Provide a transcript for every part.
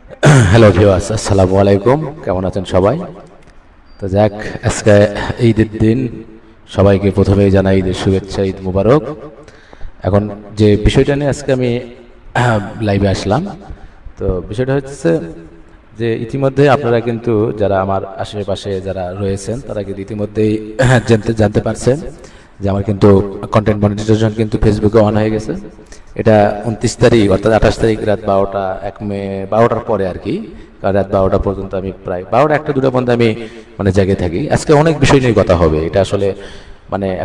Hello viewers, আসসালামু আলাইকুম। কেমন আছেন সবাই? তো যাক, আজকে ঈদের দিন, সবাইকে প্রথমেই জানাই ঈদের শুভেচ্ছা, ঈদ মুবারক। এখন যে বিষয়টা নিয়ে আজকে আমি লাইভে আসলাম, তো বিষয়টা হচ্ছে যে ইতিমধ্যে আপনারা কিন্তু যারা আমার আশেপাশে যারা রয়েছেন তারা কিন্তু ইতিমধ্যেই জানতে পারছেন যে আমার কিন্তু কন্টেন্ট মনিটাইজেশন কিন্তু ফেসবুকে অন হয়ে গেছে। এটা 29 তারিখ অর্থাৎ 28 তারিখ রাত 12টা 1 মে 12টার পরে আর কি, কারণ রাত 12টা পর্যন্ত আমি প্রায় 12টা 1টা 2টা পর্যন্ত আমি জেগে থাকি। আজকে অনেক বিষয় নিয়ে কথা হবে। এটা আসলে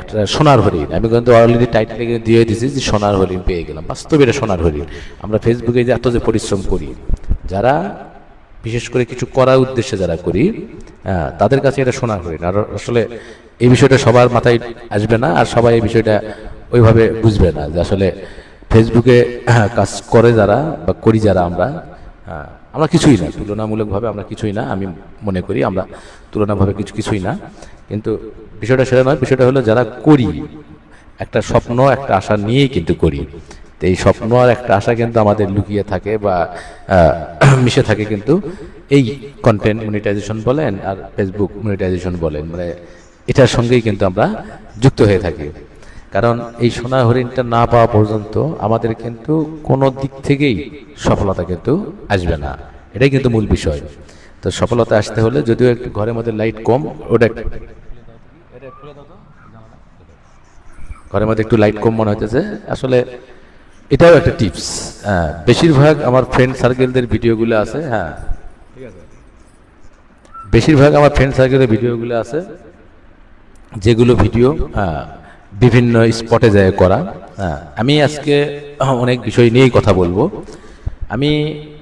একটা সোনার হরিণ। আমি কিন্তু অলরেডি টাইটেলে দিয়ে দিয়েছি যে সোনার হরিণ পেয়ে গেলাম। বাস্তবে এটা সোনার হরিণ। আমরা ফেসবুকে যে এত যে পরিশ্রম করি, যারা বিশেষ করে কিছু করার উদ্দেশ্যে যারা করি, তাদের কাছে এটা সোনার হরিণ। আর আসলে এই বিষয়টা সবার মাথায় আসবে না, আর সবাই এই বিষয়টা ওইভাবে বুঝবে না যে আসলে ফেসবুকে কাজ করে যারা বা করি যারা আমরা কিছুই না, তুলনামূলকভাবে আমরা কিছুই না। আমি মনে করি আমরা তুলনাভাবে কিছুই না, কিন্তু বিষয়টা সেটা নয়। বিষয়টা হলো যারা করি একটা স্বপ্ন একটা আশা নিয়েই কিন্তু করি। তো এই স্বপ্ন আর একটা আশা কিন্তু আমাদের লুকিয়ে থাকে বা মিশে থাকে কিন্তু এই কন্টেন্ট মনিটাইজেশন বলেন আর ফেসবুক মনিটাইজেশন বলেন, এটার সঙ্গেই কিন্তু আমরা যুক্ত হয়ে থাকি। কারণ এই সোনা হরিণটা না পাওয়া পর্যন্ত আমাদের কিন্তু কোনো দিক থেকেই সফলতা কিন্তু আসবে না। এটাই কিন্তু মূল বিষয়। তো সফলতা আসতে হলে, যদিও একটু ঘরের মধ্যে লাইট কম, ঘরের মধ্যে একটু লাইট কম মনে হইতেছে। আসলে এটাও একটা টিপস। বেশিরভাগ আমার ফ্রেন্ড সার্কেলদের ভিডিওগুলো আছে, বেশিরভাগ আমার ফ্রেন্ড সার্কেলের ভিডিওগুলো আছে যেগুলো ভিডিও বিভিন্ন স্পটে যায় করা। আমি আজকে অনেক বিষয় নিয়েই কথা বলবো। আমি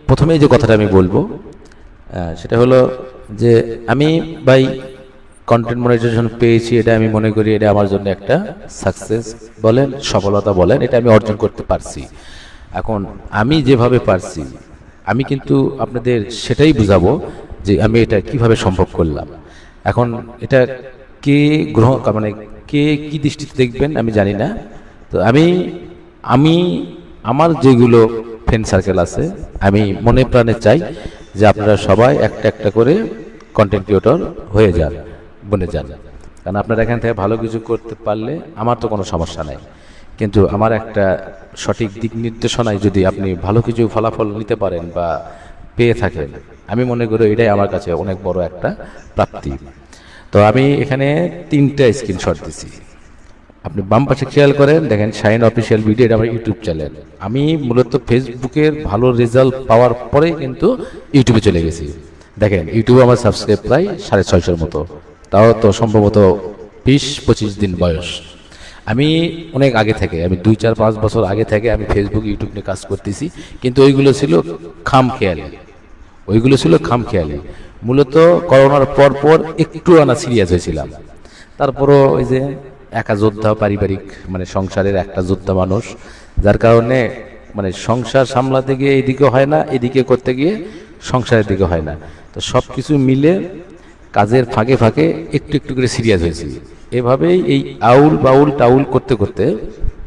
প্রথমেই যে কথাটা আমি বলবো সেটা হলো যে আমি কন্টেন্ট মনিটাইজেশন পেয়েছি। এটা আমি মনে করি এটা আমার জন্য একটা সাকসেস বলেন, সফলতা বলেন, এটা আমি অর্জন করতে পারছি। এখন আমি যেভাবে পারছি, আমি কিন্তু আপনাদের সেটাই বুঝাবো যে আমি এটা কিভাবে সম্ভব করলাম। এখন এটা কে গ্রহণ কে কি দৃষ্টিতে দেখবেন আমি জানি না। তো আমি আমার যেগুলো ফ্রেন্ড সার্কেল আছে, আমি মনে প্রাণে চাই যে আপনারা সবাই একটা একটা করে কন্টেন্ট ক্রিয়েটর হয়ে যান, বনে যান। কারণ আপনারা এখান থেকে ভালো কিছু করতে পারলে আমার তো কোনো সমস্যা নাই, কিন্তু আমার একটা সঠিক দিক নির্দেশনায় যদি আপনি ভালো কিছু ফলাফল নিতে পারেন বা পেয়ে থাকেন, আমি মনে করি এটাই আমার কাছে অনেক বড় একটা প্রাপ্তি। তো আমি এখানে 3টা স্ক্রিনশট দিছি। আপনি বাম পাশে খেয়াল করেন, দেখেন শাইন অফিসিয়াল ভিডিও, এটা আমার ইউটিউব চ্যানেল। আমি মূলত ফেসবুকের ভালো রেজাল্ট পাওয়ার পরে কিন্তু ইউটিউবে চলে গেছি। দেখেন ইউটিউবে আমার সাবস্ক্রাইব প্রায় 650-এর মতো, তাও তো সম্ভবত 20-25 দিন বয়স। আমি অনেক আগে থেকে, আমি 2-4-5 বছর আগে থেকে আমি ফেসবুক ইউটিউব নিয়ে কাজ করতেছি, কিন্তু ওইগুলো ছিল খামখেয়ালি। মূলত করোনার পর একটু সিরিয়াস হয়েছিলাম। তারপরও ওই যে একা যোদ্ধা, পারিবারিক সংসারের একটা যোদ্ধা মানুষ, যার কারণে সংসার সামলাতে গিয়ে এদিকে হয় না, এদিকে করতে গিয়ে সংসারের দিকে হয় না। তো সব কিছু মিলে কাজের ফাঁকে ফাঁকে একটু একটু করে সিরিয়াস হয়েছি। এভাবেই এই আউল বাউল টাউল করতে করতে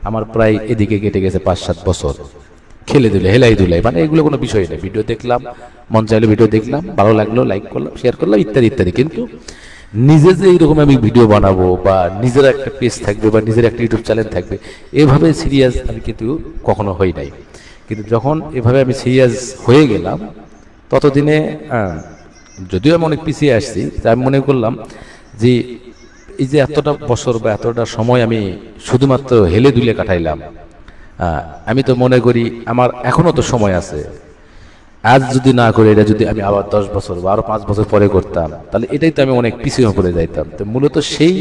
আমার প্রায় এদিকে কেটে গেছে 5-7 বছর। খেলে দিলে হেলাই দুলাই, এগুলো কোনো বিষয় নেই। ভিডিও দেখলাম, মন চাইলে ভিডিও দেখলাম, ভালো লাগলো লাইক করলাম, শেয়ার করলাম, ইত্যাদি ইত্যাদি। কিন্তু নিজে যে এইরকম আমি ভিডিও বানাবো বা নিজের একটা পেজ থাকবে বা নিজের একটা ইউটিউব চ্যানেল থাকবে, এভাবে সিরিয়াস আমি কিন্তু কখনো হই নাই। কিন্তু যখন এভাবে আমি সিরিয়াস হয়ে গেলাম, ততদিনে যদিও আমি অনেক পিছিয়ে আসছি, তা আমি মনে করলাম যে এই যে এতটা বছর বা এতটা সময় আমি শুধুমাত্র হেলে দুলে কাটাইলাম, আমি তো মনে করি আমার এখনো তো সময় আছে। আজ যদি না করে এটা যদি আমি আবার 10 বছর বা আরো 5 বছর পরে করতাম, তাহলে এটাই তো আমি অনেক পিছিয়ে পড়ে যাইতাম। তো মূলত সেই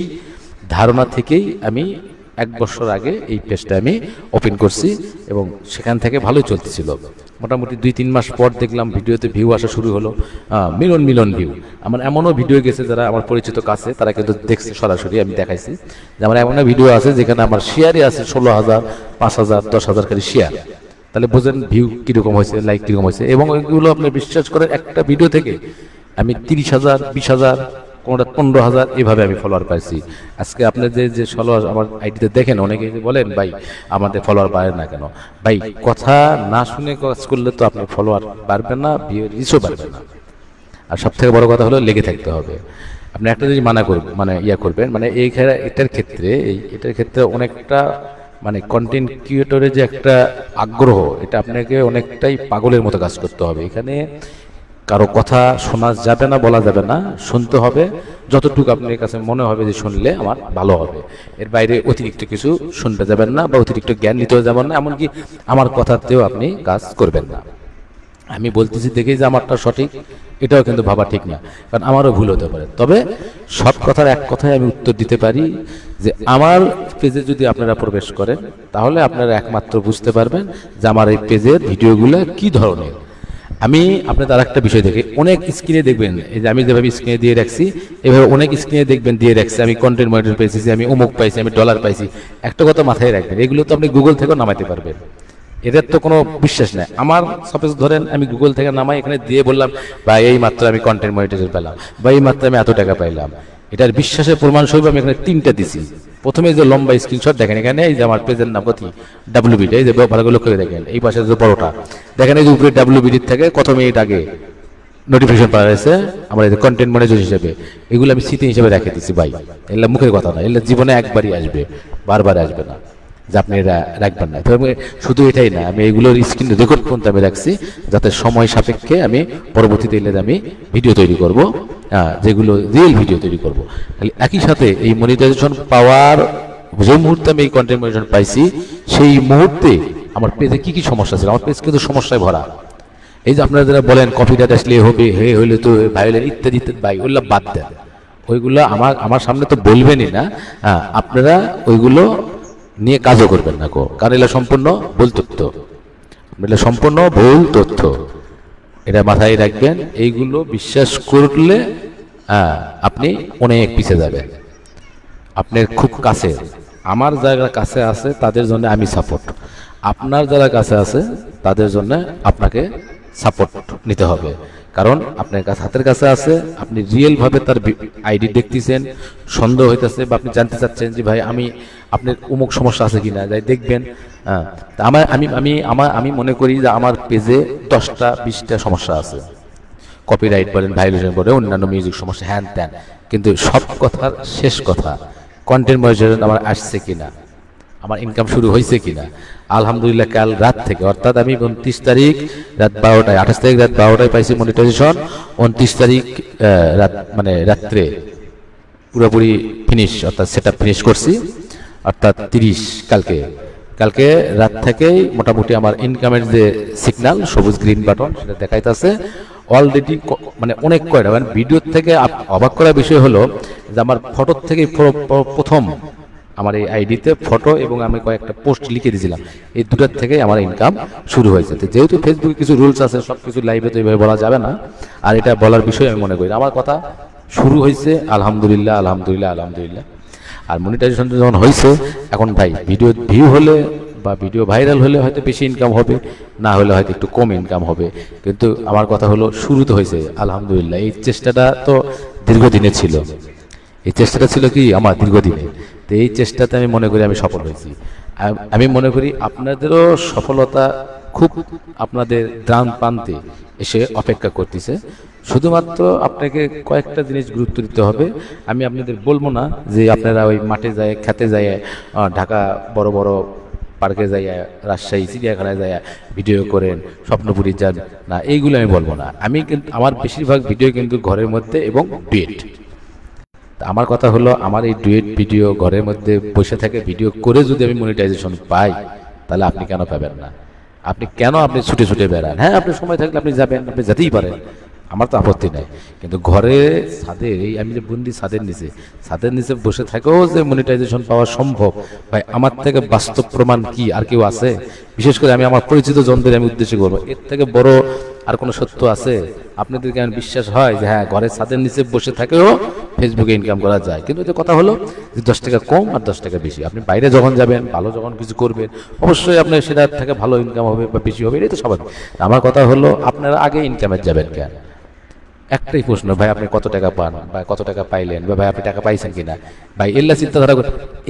ধারণা থেকেই আমি 1 বছর আগে এই পেজটা আমি ওপেন করছি এবং সেখান থেকে ভালোই চলতেছিল। মোটামুটি 2-3 মাস পর দেখলাম ভিডিওতে ভিউ আসা শুরু হলো, মিলিয়ন ভিউ। আমার এমনও ভিডিও গেছে যারা আমার পরিচিত কাছে, তারা কিন্তু দেখছে সরাসরি, আমি দেখাইছি যে আমার এমন ভিডিও আছে যেখানে আমার শেয়ারই আছে 16,000, 5,000, 10,000 করে শেয়ার। তাহলে বুঝেন ভিউ কিরকম হয়েছে, লাইক কিরকম হয়েছে। এবং ওইগুলো আপনি বিশ্বাস করেন, একটা ভিডিও থেকে আমি 30,000, 20,000 কোনোটা 15,000, এভাবে আমি ফলোয়ার পাইছি। আজকে আপনার যে ফলোয়ার আমার আইডিতে দেখেন, অনেকে বলেন ভাই আমাদের ফলোয়ার বাড়ে না কেন। ভাই কথা না শুনে কাজ করলে তো আপনার ফলোয়ার বাড়বে না, রিচও বাড়বে না। আর সব থেকে বড় কথা হলো লেগে থাকতে হবে। আপনি একটা জিনিস করবেন, মানে এটার ক্ষেত্রে অনেকটা মানে কন্টেন্ট ক্রিয়েটরের যে একটা আগ্রহ, এটা আপনাকে অনেকটাই পাগলের মতো কাজ করতে হবে। এখানে কারো কথা শোনা যাবে না, বলা যাবে না, শুনতে হবে যতটুকু আপনার কাছে মনে হবে যে শুনলে আমার ভালো হবে। এর বাইরে অতিরিক্ত কিছু শুনতে যাবেন না বা অতিরিক্ত জ্ঞান নিতেও যাবেন না, এমনকি আমার কথাতেও আপনি কাজ করবেন না। আমি বলতেছি দেখেই যে আমারটা সঠিক, এটাও কিন্তু ভাবা ঠিক না, কারণ আমারও ভুল হতে পারে। তবে সব কথার এক কথায় আমি উত্তর দিতে পারি যে আমার পেজে যদি আপনারা প্রবেশ করেন তাহলে আপনারা একমাত্র বুঝতে পারবেন যে আমার এই পেজের ভিডিওগুলো কি ধরনের। আমি আপনাদের আরেকটা বিষয় দেখে অনেক স্ক্রিনে দেখবেন, এই যে আমি যেভাবে স্ক্রিনে দিয়ে রাখছি এভাবে অনেক স্ক্রিনে দেখবেন দিয়ে রাখছি আমি কন্টেন্ট মনিটর পেয়েছি, আমি অমুক পাইছি, আমি ডলার পাইছি। একটা কথা মাথায় রাখবেন, এগুলো তো আপনি গুগল থেকেও নামাইতে পারবেন, এদের তো কোনো বিশ্বাস নেই। আমার সাপোজ ধরেন আমি গুগল থেকে নামাই, এখানে দিয়ে বললাম বা এই মাত্র আমি কন্টেন্ট মনিটাইজেশন পেলাম বা এই মাত্র আমি এত টাকা পাইলাম, এটার বিশ্বাসের প্রমাণ স্বরূপ আমি এখানে 3টা দিছি। প্রথমে যে লম্বা স্ক্রিনশট দেখেন, এখানে এই যে আমার পেজের নাম কত WBD, এই যে ভালো করে লক্ষ্য করে দেখেন, এই পাশে যে বড়টা দেখেন, এই যে উপরে WBD থেকে কত মিনিট আগে নোটিফিকেশন পাওয়া গেছে আমার এই যে কন্টেন্ট মনিটাইজেশন হিসেবে, এগুলো আমি স্মৃতি হিসেবে রেখে দিচ্ছি ভাই। এগুলো মুখের কথা না, এগুলো জীবনে একবারই আসবে, বারবার আসবে না, যে আপনি এটা রাখবেন না। শুধু এটাই না, আমি এইগুলোর স্ক্রিন রেকর্ড পর্যন্ত আমি রাখছি, যাতে সময় সাপেক্ষে আমি পরবর্তীতে এলে আমি ভিডিও তৈরি করব, যেগুলো রিয়েল ভিডিও তৈরি করব। তাহলে একই সাথে এই মনিটাইজেশন পাওয়ার যে মুহূর্তে আমি এই কন্টেন্ট মনিটাইজেশন পাইছি, সেই মুহূর্তে আমার পেজে কি কি সমস্যা ছিল, আমার পেজ কিন্তু সমস্যায় ভরা। এই যে আপনারা যারা বলেন কপিরাইট আসলে হবে, হইলে তো ভাইলেন ইত্যাদি ইত্যাদি, ভাই ওইগুলো বাদ দেন, ওইগুলো আমার সামনে তো বলবেনই না। আপনারা ওইগুলো নিয়ে কাজও করবেন না, কারণ এটা সম্পূর্ণ ভুল তথ্য, এটা সম্পূর্ণ ভুল তথ্য, এটা মাথায় রাখবেন। এইগুলো বিশ্বাস করলে আপনি অনেক পিছিয়ে যাবেন। আপনার খুব কাছে, আমার যারা কাছে আছে তাদের জন্য আমি সাপোর্ট, আপনার যারা কাছে আছে তাদের জন্য আপনাকে সাপোর্ট নিতে হবে। কারণ আপনার কাছে হাতের কাছে আছে, আপনি রিয়েল ভাবে তার আইডি দেখতেছেন, সন্দেহ হইতেছে বা আপনি জানতে চাচ্ছেন যে ভাই আমি আপনার অমুক সমস্যা আছে কিনা, যাই দেখবেন। আমি মনে করি যে আমার পেজে 10টা 20টা সমস্যা আছে, কপিরাইট বলেন, ভায়োলেশন বলেন, অন্যান্য মিউজিক সমস্যা, হ্যান ত্যান। কিন্তু সব কথার শেষ কথা, কন্টেন্ট মনিটাইজেশন আমার আসছে কিনা, আমার ইনকাম শুরু হয়েছে কিনা। আলহামদুলিল্লাহ কাল রাত থেকে, অর্থাৎ আমি 29 তারিখ রাত 12টায়, 28 তারিখ রাত 12টায় পাইছি মনিটাইজেশন, 29 তারিখ রাত্রে পুরোপুরি ফিনিশ, অর্থাৎ সেটআপ ফিনিশ করছি, অর্থাৎ 30 কালকে রাত থেকেই মোটামুটি আমার ইনকামের যে সিগন্যাল সবুজ গ্রিন বাটন সেটা দেখাইতেছে অলরেডি। মানে অনেক কয়টা, মানে ভিডিওর থেকে অবাক করার বিষয় হলো যে আমার ফটোর থেকে প্রথম আমার এই আইডিতে ফটো এবং আমি কয়েকটা পোস্ট লিখে দিয়েছিলাম, এই দুটার থেকে আমার ইনকাম শুরু হয়েছে। যেহেতু ফেসবুকে কিছু রুলস আছে, সব কিছু লাইভে তো এইভাবে বলা যাবে না, আর এটা বলার বিষয় আমি মনে করি। আমার কথা শুরু হয়েছে আলহামদুলিল্লাহ আলহামদুলিল্লাহ আলহামদুলিল্লাহ। আর মনিটাইজেশন যখন হয়েছে, এখন ভাই ভিডিও ভিউ হলে বা ভিডিও ভাইরাল হলে হয়তো বেশি ইনকাম হবে, না হলে হয়তো একটু কম ইনকাম হবে, কিন্তু আমার কথা হলো শুরুতে হয়েছে আলহামদুলিল্লাহ। এই চেষ্টাটা তো দীর্ঘদিনের ছিল, এই চেষ্টাটা ছিল কি আমার দীর্ঘদিনে। তো এই চেষ্টাতে আমি মনে করি আমি সফল হয়েছি। আমি মনে করি আপনাদেরও সফলতা খুব আপনাদের দ্রাণ প্রান্তে এসে অপেক্ষা করতেছে। শুধুমাত্র আপনাকে কয়েকটা জিনিস গুরুত্ব দিতে হবে। আমি আপনাদের বলবো না যে আপনারা ওই মাঠে যায়, খেতে যায়, ঢাকা বড় বড় পার্কে যাই, রাজশাহী চিড়িয়াখানায় যায় ভিডিও করেন, স্বপ্নপুরী যান, না এইগুলো আমি বলবো না। আমি কিন্তু আমার বেশিরভাগ ভিডিও কিন্তু ঘরের মধ্যে এবং ডুয়েট। আমার কথা হলো আমার এই ডুয়েট ভিডিও ঘরের মধ্যে বসে থেকে ভিডিও করে যদি আমি মনিটাইজেশন পাই, তাহলে আপনি কেন পাবেন না? আপনি ছুটে ছুটে বেড়ান? হ্যাঁ, আপনি সময় থাকলে আপনি যাবেন, আপনি যেতেই পারেন, আমার তো আপত্তি নাই। কিন্তু ঘরে ছাদের, এই আমি যে বন্দি ছাদের নিচে বসে থাকেও যে মনিটাইজেশন পাওয়া সম্ভব, ভাই আমার থেকে বাস্তব প্রমাণ কি আর কেউ আছে? বিশেষ করে আমি আমার পরিচিত জনদের আমি উদ্দেশ্যে করবো, এর থেকে বড় আর কোনো সত্য আছে? আপনাদেরকে আমার বিশ্বাস হয় যে হ্যাঁ, ঘরের ছাদের নিচে বসে থাকেও ফেসবুকে ইনকাম করা যায়। কিন্তু এটা কথা হলো যে 10 টাকা কম আর 10 টাকা বেশি। আপনি বাইরে যখন যাবেন, ভালো যখন কিছু করবেন, অবশ্যই আপনার সেটার থেকে ভালো ইনকাম হবে বা বেশি হবে, এটাই তো স্বাভাবিক। আমার কথা হলো আপনারা আগে ইনকামে যাবেন কেন? একটাই প্রশ্ন, ভাই আপনি কত টাকা পান, বা কত টাকা পাইলেন, বা ভাই আপনি টাকা পাইছেন কিনা, ভাই এল্লা চিন্তাধারা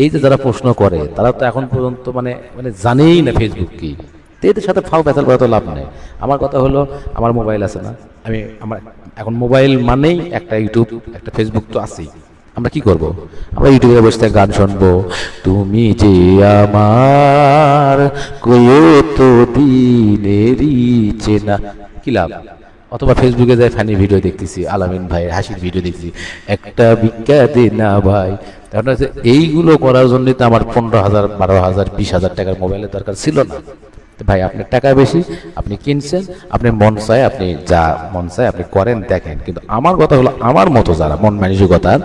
এই যে যারা প্রশ্ন করে তারা তো এখন পর্যন্ত মানে মানে জানেই না ফেসবুক কি। তো এদের সাথে ফাও ব্যথাল করা তো লাভ নেই। আমার কথা হলো, আমার মোবাইল আছে না, আমার এখন মোবাইল মানেই একটা ইউটিউব, একটা ফেসবুক তো আছেই। আমরা কি করব? আমরা ইউটিউবে বসে থেকে গান শুনবো, তুমি যে আমার কত দিনেরই চেনা, কি লাভ? অথবা ফেসবুকে যায় ফানি ভিডিও দেখতেছি, আলামিন ভাইয়ের হাসির ভিডিও দেখছি, একটা ভিক্ষা দে না ভাই। কারণ হচ্ছে এইগুলো করার জন্যই তো আমার 15,000, 12,000, 20,000 টাকার মোবাইলের দরকার ছিল না। ভাই আপনার টাকা বেশি, আপনি কিনছেন, আপনি মন চায়, আপনি যা মন চায় আপনি করেন, দেখেন। কিন্তু আমার কথা হলো, আমার মতো যারা মন মানসিকতার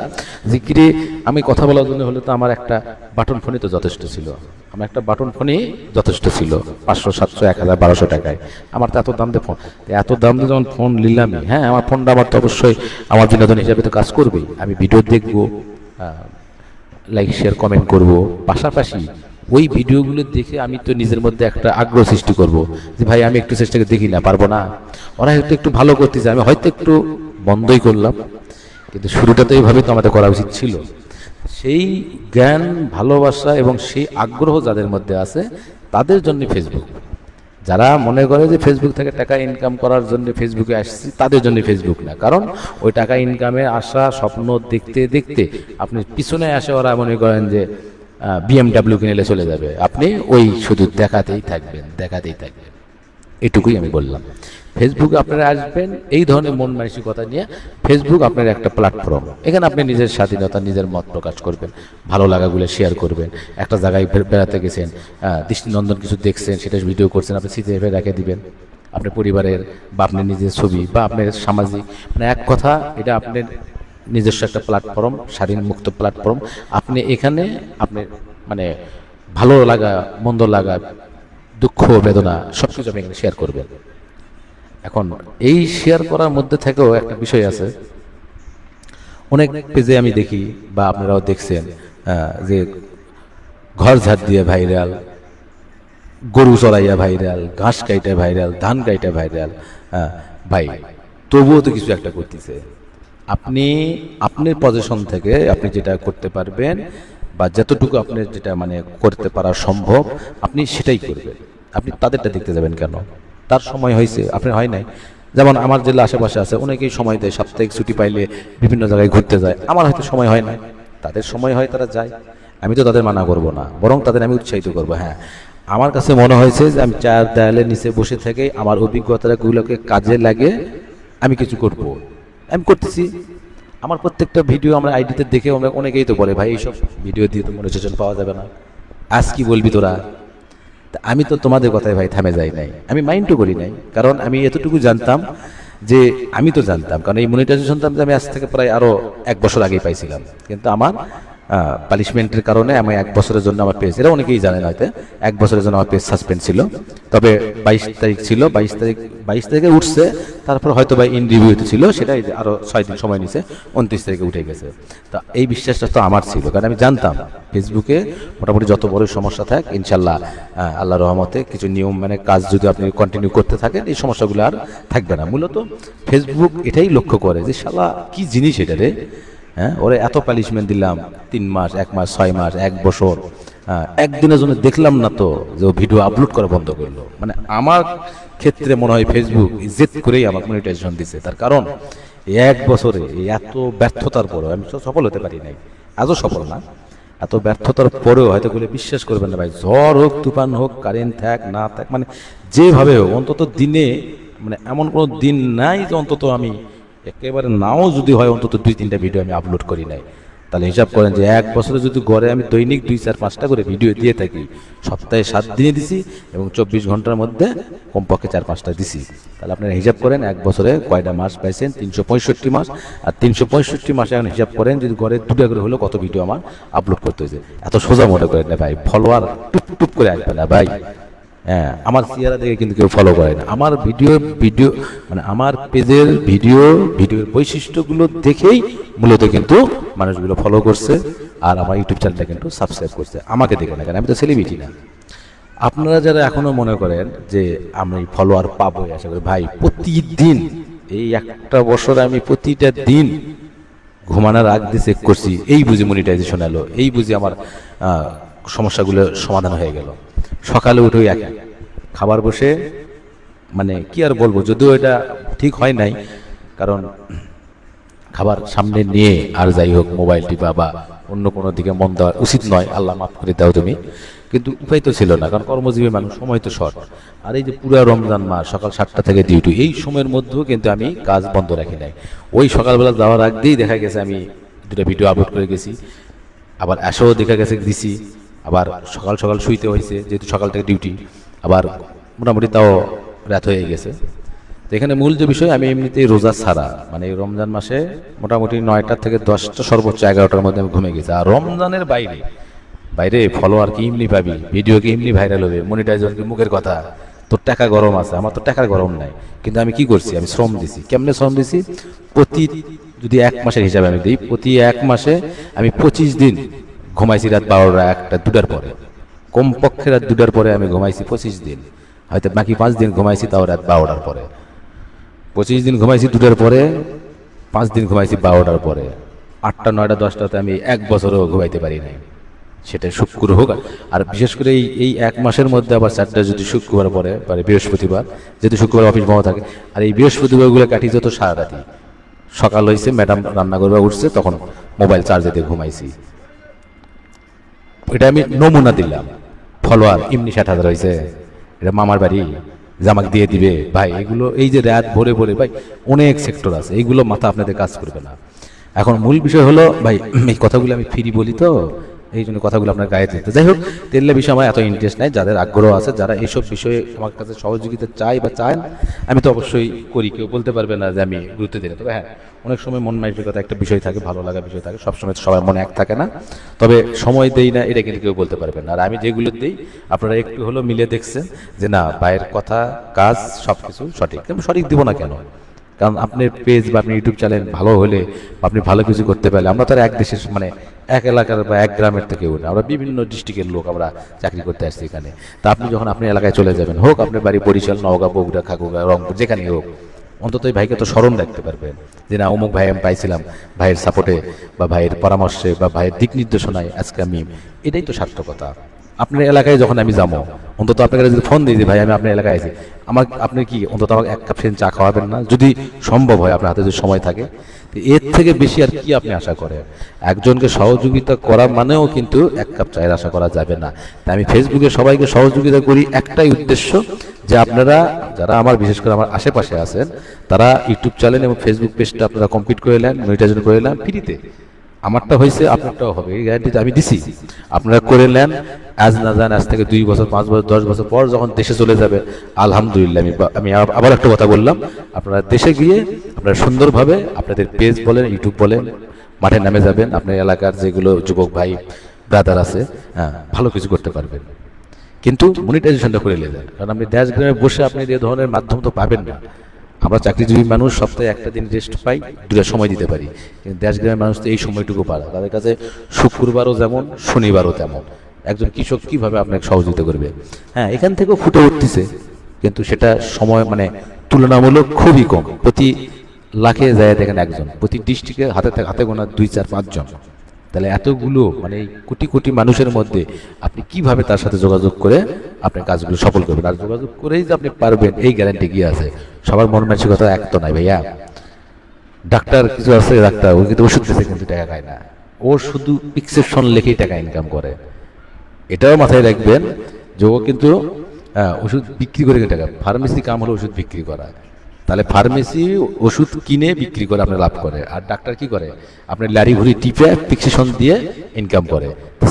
জিকিরে, আমি কথা বলার জন্য হলে তো আমার একটা বাটন ফোনই তো যথেষ্ট ছিল। আমার একটা বাটন ফোনই যথেষ্ট ছিল, 500, 700, 1000, 1200 টাকায়। আমার তো এত দাম দিয়ে ফোন, এত দাম দিয়ে যখন ফোন নিলামই, হ্যাঁ আমার ফোনটা আমার তো অবশ্যই আমার বিনোদন হিসাবে তো কাজ করবেই। আমি ভিডিও দেখবো, লাইক শেয়ার কমেন্ট করব, পাশাপাশি ওই ভিডিওগুলো দেখে আমি তো নিজের মধ্যে একটা আগ্রহ সৃষ্টি করব যে ভাই আমি একটু চেষ্টাকে দেখি না, পারবো না, ওরা হয়তো একটু ভালো করতেছে, আমি হয়তো একটু বন্ধই করলাম। কিন্তু শুরুটা তো এইভাবে তো আমাদের করা উচিত ছিল। সেই জ্ঞান, ভালোবাসা এবং সেই আগ্রহ যাদের মধ্যে আছে তাদের জন্য ফেসবুক। যারা মনে করে যে ফেসবুক থেকে টাকা ইনকাম করার জন্য ফেসবুকে আসছি, তাদের জন্য ফেসবুক না। কারণ ওই টাকা ইনকামের আশা স্বপ্ন দেখতে দেখতে আপনি পিছনে আসে, ওরা মনে করেন যে BMW কিনে চলে যাবে, আপনি ওই শুধু দেখাতেই থাকবেন, দেখাতেই থাকবেন। এটুকুই আমি বললাম। ফেসবুকে আপনারা আসবেন এই ধরনের মন মানসিকতা নিয়ে। ফেসবুক আপনার একটা প্ল্যাটফর্ম, এখানে আপনি নিজের স্বাধীনতা, নিজের মত প্রকাশ করবেন, ভালো লাগাগুলো শেয়ার করবেন। একটা জায়গায় বেড়াতে গেছেন, দৃষ্টিনন্দন কিছু দেখছেন, সেটা ভিডিও করছেন, আপনি স্মৃতি হিসেবে রেখে দিবেন। আপনার পরিবারের বা আপনার নিজের ছবি বা আপনার সামাজিক, মানে এক কথা এটা আপনার নিজস্ব একটা প্ল্যাটফর্ম, স্বাধীন মুক্ত প্ল্যাটফর্ম। আপনি এখানে আপনি মানে ভালো লাগা, মন্দ লাগা, দুঃখ, বেদনা সব কিছু আপনি এখানে শেয়ার করবেন। এখন এই শেয়ার করার মধ্যে থেকেও একটা বিষয় আছে, অনেক পেজে আমি দেখি বা আপনারাও দেখছেন যে ঘর ঝাড় দিয়ে ভাইরাল, গরু চড়াইয়া ভাইরাল, ঘাস কাইটা ভাইরাল, ধান কাইটা ভাইরাল। ভাই তবুও তো কিছু একটা করতেছে। আপনি আপনার পজিশন থেকে আপনি যেটা করতে পারবেন বা যতটুকু আপনার যেটা মানে করতে পারা সম্ভব, আপনি সেটাই করবেন। আপনি তাদেরটা দেখতে যাবেন কেন? তার সময় হয়েছে, আপনার হয় নাই। যেমন আমার জেলা আশেপাশে আছে, অনেকেই সময় দেয়, সাপ্তাহিক ছুটি পাইলে বিভিন্ন জায়গায় ঘুরতে যায়। আমার হয়তো সময় হয় না, তাদের সময় হয়, তারা যায়। আমি তো তাদের মানা করব না, বরং তাদের আমি উৎসাহিত করবো। হ্যাঁ, আমার কাছে মনে হয়েছে যে আমি চার দেয়ালের নিচে বসে থেকে আমার অভিজ্ঞতাগুলোকে কাজে লাগে আমি কিছু করব, আমি করতেছি। আমার প্রত্যেকটা ভিডিও আমরা আইডিতে দেখে আমরা অনেকেই তো বলে, ভাই এইসব ভিডিও দিয়ে তো মনোরঞ্জন পাওয়া যাবে না, আজ কি বলবি তোরা। আমি তো তোমাদের কথায় ভাই থামে যাই নাই, আমি মাইন্ডও করি নাই। কারণ আমি এতটুকু জানতাম যে, আমি তো জানতাম, কারণ এই মনিটাইজেশনটা আমি আজ থেকে প্রায় আরো 1 বছর আগেই পাইছিলাম। কিন্তু আমার পানিশমেন্টের কারণে আমি 1 বছরের জন্য আমার পেজ, এটা অনেকেই জানেন হয়তো, 1 বছরের জন্য আমার পেজ সাসপেন্ড ছিল। তবে 22 তারিখ ছিল, 22 তারিখে উঠছে। তারপর হয়তো বা ইন রিভিউতে ছিল, সেটাই আরো 6 দিন সময় নিছে, 29 তারিখে উঠে গেছে। তা এই বিশ্বাসটা তো আমার ছিল, কারণ আমি জানতাম ফেসবুকে মোটামুটি যত বড় সমস্যা থাক, ইনশাল্লাহ আল্লাহর রহমতে কিছু নিয়ম মানে কাজ যদি আপনি কন্টিনিউ করতে থাকেন, এই সমস্যাগুলো আর থাকবে না। মূলত ফেসবুক এটাই লক্ষ্য করে যে শালা কি জিনিস এটা রে, হ্যাঁ ওরে এত পানিশমেন্ট দিলাম, 3 মাস, 1 মাস, 6 মাস, 1 বছর, একদিনের জন্য দেখলাম না তো যে ও ভিডিও আপলোড করা বন্ধ করলো। মানে আমার ক্ষেত্রে মনে হয় ফেসবুক জেদ করেই আমাকে মনিটাইজেশন দিচ্ছে। তার কারণ 1 বছরে এত ব্যর্থতার পরেও আমি সফল হতে পারি নাই, আজও সফল না। এত ব্যর্থতার পরেও হয়তো বলে বিশ্বাস করবেন না ভাই, ঝড় হোক, তুফান হোক, কারেন্ট থাক না থাক, মানে যেভাবে হোক অন্তত দিনে, মানে এমন কোনো দিন নাই যে অন্তত আমি একেবারে নাও যদি হয় অন্তত 2-3টা ভিডিও আমি আপলোড করি নাই। তাহলে হিসাব করেন যে 1 বছরে যদি গড়ে আমি দৈনিক 2-4-5টা করে ভিডিও দিয়ে থাকি, সপ্তাহে 7 দিনে দিছি এবং 24 ঘন্টার মধ্যে কমপক্ষে 4-5টা দিছি, তাহলে আপনারা হিসাব করেন 1 বছরে কয়টা মাস পাইছেন? 365 মাস। আর 365 মাসে এখন হিসাব করেন যদি গড়ে 2টা করে হলো কত ভিডিও আমার আপলোড করতে হয়েছে। এত সোজা মনে করেন না ভাই, ফলোয়ার টুপ টুপ করে আসবে না ভাই। হ্যাঁ, আমার চেহারা দেখে কিন্তু কেউ ফলো করে না। আমার ভিডিও মানে আমার পেজের ভিডিওর বৈশিষ্ট্যগুলো দেখেই মূলত কিন্তু মানুষগুলো ফলো করছে, আর আমার ইউটিউব চ্যানেলটা কিন্তু সাবস্ক্রাইব করছে আমাকে দেখে না, কারণ আমি তো সেলিব্রিটি না। আপনারা যারা এখনো মনে করেন যে আমি ফলোয়ার পাবো আশা করি, ভাই প্রতিদিন এই একটা বছরে আমি প্রতিটা দিন ঘুমানোর আগ দিয়ে চেক করছি, এই বুঝি মনিটাইজেশন এলো, এই বুঝি আমার সমস্যাগুলো সমাধান হয়ে গেল। সকালে উঠেই এক খাবার বসে, মানে কি আর বলবো, যদিও এটা ঠিক হয় নাই, কারণ খাবার সামনে নিয়ে আর যাই হোক মোবাইল টিপা বা অন্য কোনো দিকে মন দেওয়া উচিত নয়, আল্লাহ মাফ করে দাও তুমি, কিন্তু উপায় তো ছিল না, কারণ কর্মজীবী মানুষ, সময় তো শর্ট। আর এই যে পুরা রমজান মাস সকাল 7টা থেকে ডিউটি, এই সময়ের মধ্যেও কিন্তু আমি কাজ বন্ধ রাখি নাই। ওই সকালবেলা যাওয়ার আগ দিয়েই দেখা গেছে আমি 2টা ভিডিও আপলোড করে গেছি, আবার এসেও দেখা গেছে দিছি, আবার সকাল সকাল শুইতে হয়েছে যেহেতু সকাল থেকে ডিউটি, আবার মোটামুটি তাও রাত হয়ে গেছে। তো এখানে মূল যে বিষয়, আমি এমনিতেই রোজা ছাড়া, মানে এই রমজান মাসে মোটামুটি 9টা থেকে 10টা সর্বোচ্চ 11টার মধ্যে আমি ঘুমিয়ে গেছি। আর রমজানের বাইরে ফলোয়ার কি এমনি পাবি, ভিডিও কি এমনি ভাইরাল হবে, মনিটাইজেশন কি মুখের কথা, তোর টাকা গরম আছে, আমার তো টাকার গরম নাই। কিন্তু আমি কি করছি, আমি শ্রম দিছি। কেমনে শ্রম দিছি? প্রতি যদি 1 মাসের হিসাবে আমি দিই, প্রতি 1 মাসে আমি 25 দিন ঘুমাইছি রাত 12টা, 1টা, 2টার পরে, কমপক্ষে রাত 2টার পরে আমি ঘুমাইছি 25 দিন। হয়তো বাকি 5 দিন ঘুমাইছি তাও রাত 12টার পরে। 25 দিন ঘুমাইছি 2টার পরে, 5 দিন ঘুমাইছি 12টার পরে। 8টা, 9টা, 10টাতে আমি 1 বছরও ঘুমাইতে পারি নাই, সেটা শুক্র হোক। আর বিশেষ করে এই 1 মাসের মধ্যে আবার 4টা যদি শুক্রবার পরে বৃহস্পতিবার, যেহেতু শুক্রবার অফিস বন্ধ থাকে, আর এই বৃহস্পতিবারগুলো কাটি যত সারা রাতি। সকাল হয়েছে, ম্যাডাম রান্না করবে উঠছে, তখন মোবাইল চার্জে দিয়ে ঘুমাইছি। এটা আমি নমুনা দিলাম। ফলোয়ার এমনি 60,000 হয়েছে, এটা মামার বাড়ি, জামাক দিয়ে দিবে ভাই। এগুলো এই যে রাত ভরে ভরে ভাই, অনেক সেক্টর আছে, এইগুলো মাথা আপনাদের কাজ করবে না। এখন মূল বিষয় হলো ভাই, এই কথাগুলো আমি ফ্রি বলি তো, এই জন্য কথাগুলো আপনার গায়ে দিতে। যাই হোক, তেলের বিষয়ে আমার এত ইন্টারেস্ট নাই। যাদের আগ্রহ আছে, যারা এইসব বিষয়ে আমার কাছে সহযোগিতা চাই বা চান, আমি তো অবশ্যই করি, কেউ বলতে পারবে না যে আমি গুরুত্ব দিই না। তবে হ্যাঁ, অনেক সময় মন মানসিকতা একটা বিষয় থাকে, ভালো লাগা বিষয় থাকে, সবসময় সবার মনে এক থাকে না, তবে সময় দেই না এটা কিন্তু কেউ বলতে পারবে না। আর আমি যেগুলো দিই আপনারা একটু হলো মিলে দেখছেন যে না, ভাইয়ের কথা কাজ সব কিছু সঠিক। কিন্তু সঠিক দিব না কেন? কারণ আপনার পেজ বা আপনি ইউটিউব চ্যানেল ভালো হলে, আপনি ভালো কিছু করতে পারলে, আমরা তো আর এক দেশের মানে এক এলাকার বা এক গ্রামের থেকে উঠে, আমরা বিভিন্ন ডিস্ট্রিক্টের লোক, আমরা চাকরি করতে আসছি এখানে। তা আপনি যখন আপনার এলাকায় চলে যাবেন, হোক আপনার বাড়ি বরিশাল, নওগাঁ, বগুড়া, খাগুড়া, রংপুর, যেখানেই হোক, অন্তত এই ভাইকে তো স্মরণ রাখতে পারবেন যে না, অমুক ভাই আমি পাইছিলাম, ভাইয়ের সাপোর্টে বা ভাইয়ের পরামর্শে বা ভাইয়ের দিক নির্দেশনায় আজকে আমি। এটাই তো সার্থকতা। আপনার এলাকায় যখন আমি যাবো, অন্তত আপনাকে যদি ফোন দিই যে ভাই আমি আপনার এলাকায় আছি, আপনি কি অন্তত আমাকে 1 কাপ সেদিন চা খাওয়াবেন না, যদি সম্ভব হয়, আপনার হাতে যদি সময় থাকে? এর থেকে বেশি আর কি আপনি আশা করেন? একজনকে সহযোগিতা করা মানেও কিন্তু 1 কাপ চায়ের আশা করা যাবে না। তাই আমি ফেসবুকে সবাইকে সহযোগিতা করি একটাই উদ্দেশ্য, যে আপনারা যারা আমার, বিশেষ করে আমার আশেপাশে আছেন, তারা ইউটিউব চ্যানেল এবং ফেসবুক পেজটা আপনারা কমপ্লিট করে নেন, মনিটাইজেশন করে নেন ফ্রিতে। আমারটা হয়েছে, আপনারটাও হবে, এই গ্যারান্টি আমি দিছি। আপনারা করে নেন, আজ না যান, আজ থেকে 2 বছর, 5 বছর, 10 বছর পর যখন দেশে চলে যাবে, আলহামদুলিল্লাহ। আমি আবার একটা কথা বললাম, আপনারা দেশে গিয়ে আপনারা সুন্দরভাবে আপনাদের পেজ বলেন, ইউটিউব বলেন, মাঠে নামে যাবেন, আপনার এলাকার যেগুলো যুবক ভাই ব্রাদার আছে, হ্যাঁ, ভালো কিছু করতে পারবেন। কিন্তু মনিটাইজেশনটা করে নেবেন, কারণ আপনি দেশ গ্রামে বসে আপনি এই ধরনের মাধ্যম তো পাবেন না। আমরা চাকরিজীবী মানুষ, সপ্তাহে 1টা দিন রেস্ট পাই, 2টা সময় দিতে পারি, কিন্তু দেশ গ্রামের মানুষ তো এই সময়টুকু পায়, তাদের কাছে শুক্রবারও যেমন, শনিবারও তেমন। একজন কৃষক কিভাবে আপনাকে সহযোগিতা করবে? হ্যাঁ, এখান থেকেও ফুটে উঠতেছে, কিন্তু সেটা সময় মানে তুলনামূলক খুবই কম। প্রতি লাখে যায় দেখেন একজন, প্রতি ডিস্ট্রিক্টে হাতে গোনা 2, 4, 5 জন। তাহলে এতগুলো মানে কোটি কোটি মানুষের মধ্যে আপনি কিভাবে তার সাথে যোগাযোগ করে আপনার কাজগুলো সফল করবেন? আর যোগাযোগ করেই যে আপনি পারবেন এই গ্যারান্টি কি আছে? সবার মন মানসিকতা এক তো নাই ভাইয়া। ডাক্তার কিছু আছে, ডাক্তার ও কিন্তু ওষুধ দিতে কিন্তু টাকা খায় না, ও শুধু প্রেসক্রিপশন লিখেই টাকা ইনকাম করে। এটাও মাথায় রাখবেন যে ও কিন্তু ওষুধ বিক্রি করে টাকা, ফার্মেসি কাম হলো ওষুধ বিক্রি করা। তাহলে ফার্মেসি ওষুধ কিনে বিক্রি করে আপনার লাভ করে, আর ডাক্তার কি করে? আপনার লারি ঘুরি টিপে প্রেসক্রিপশন দিয়ে ইনকাম করে।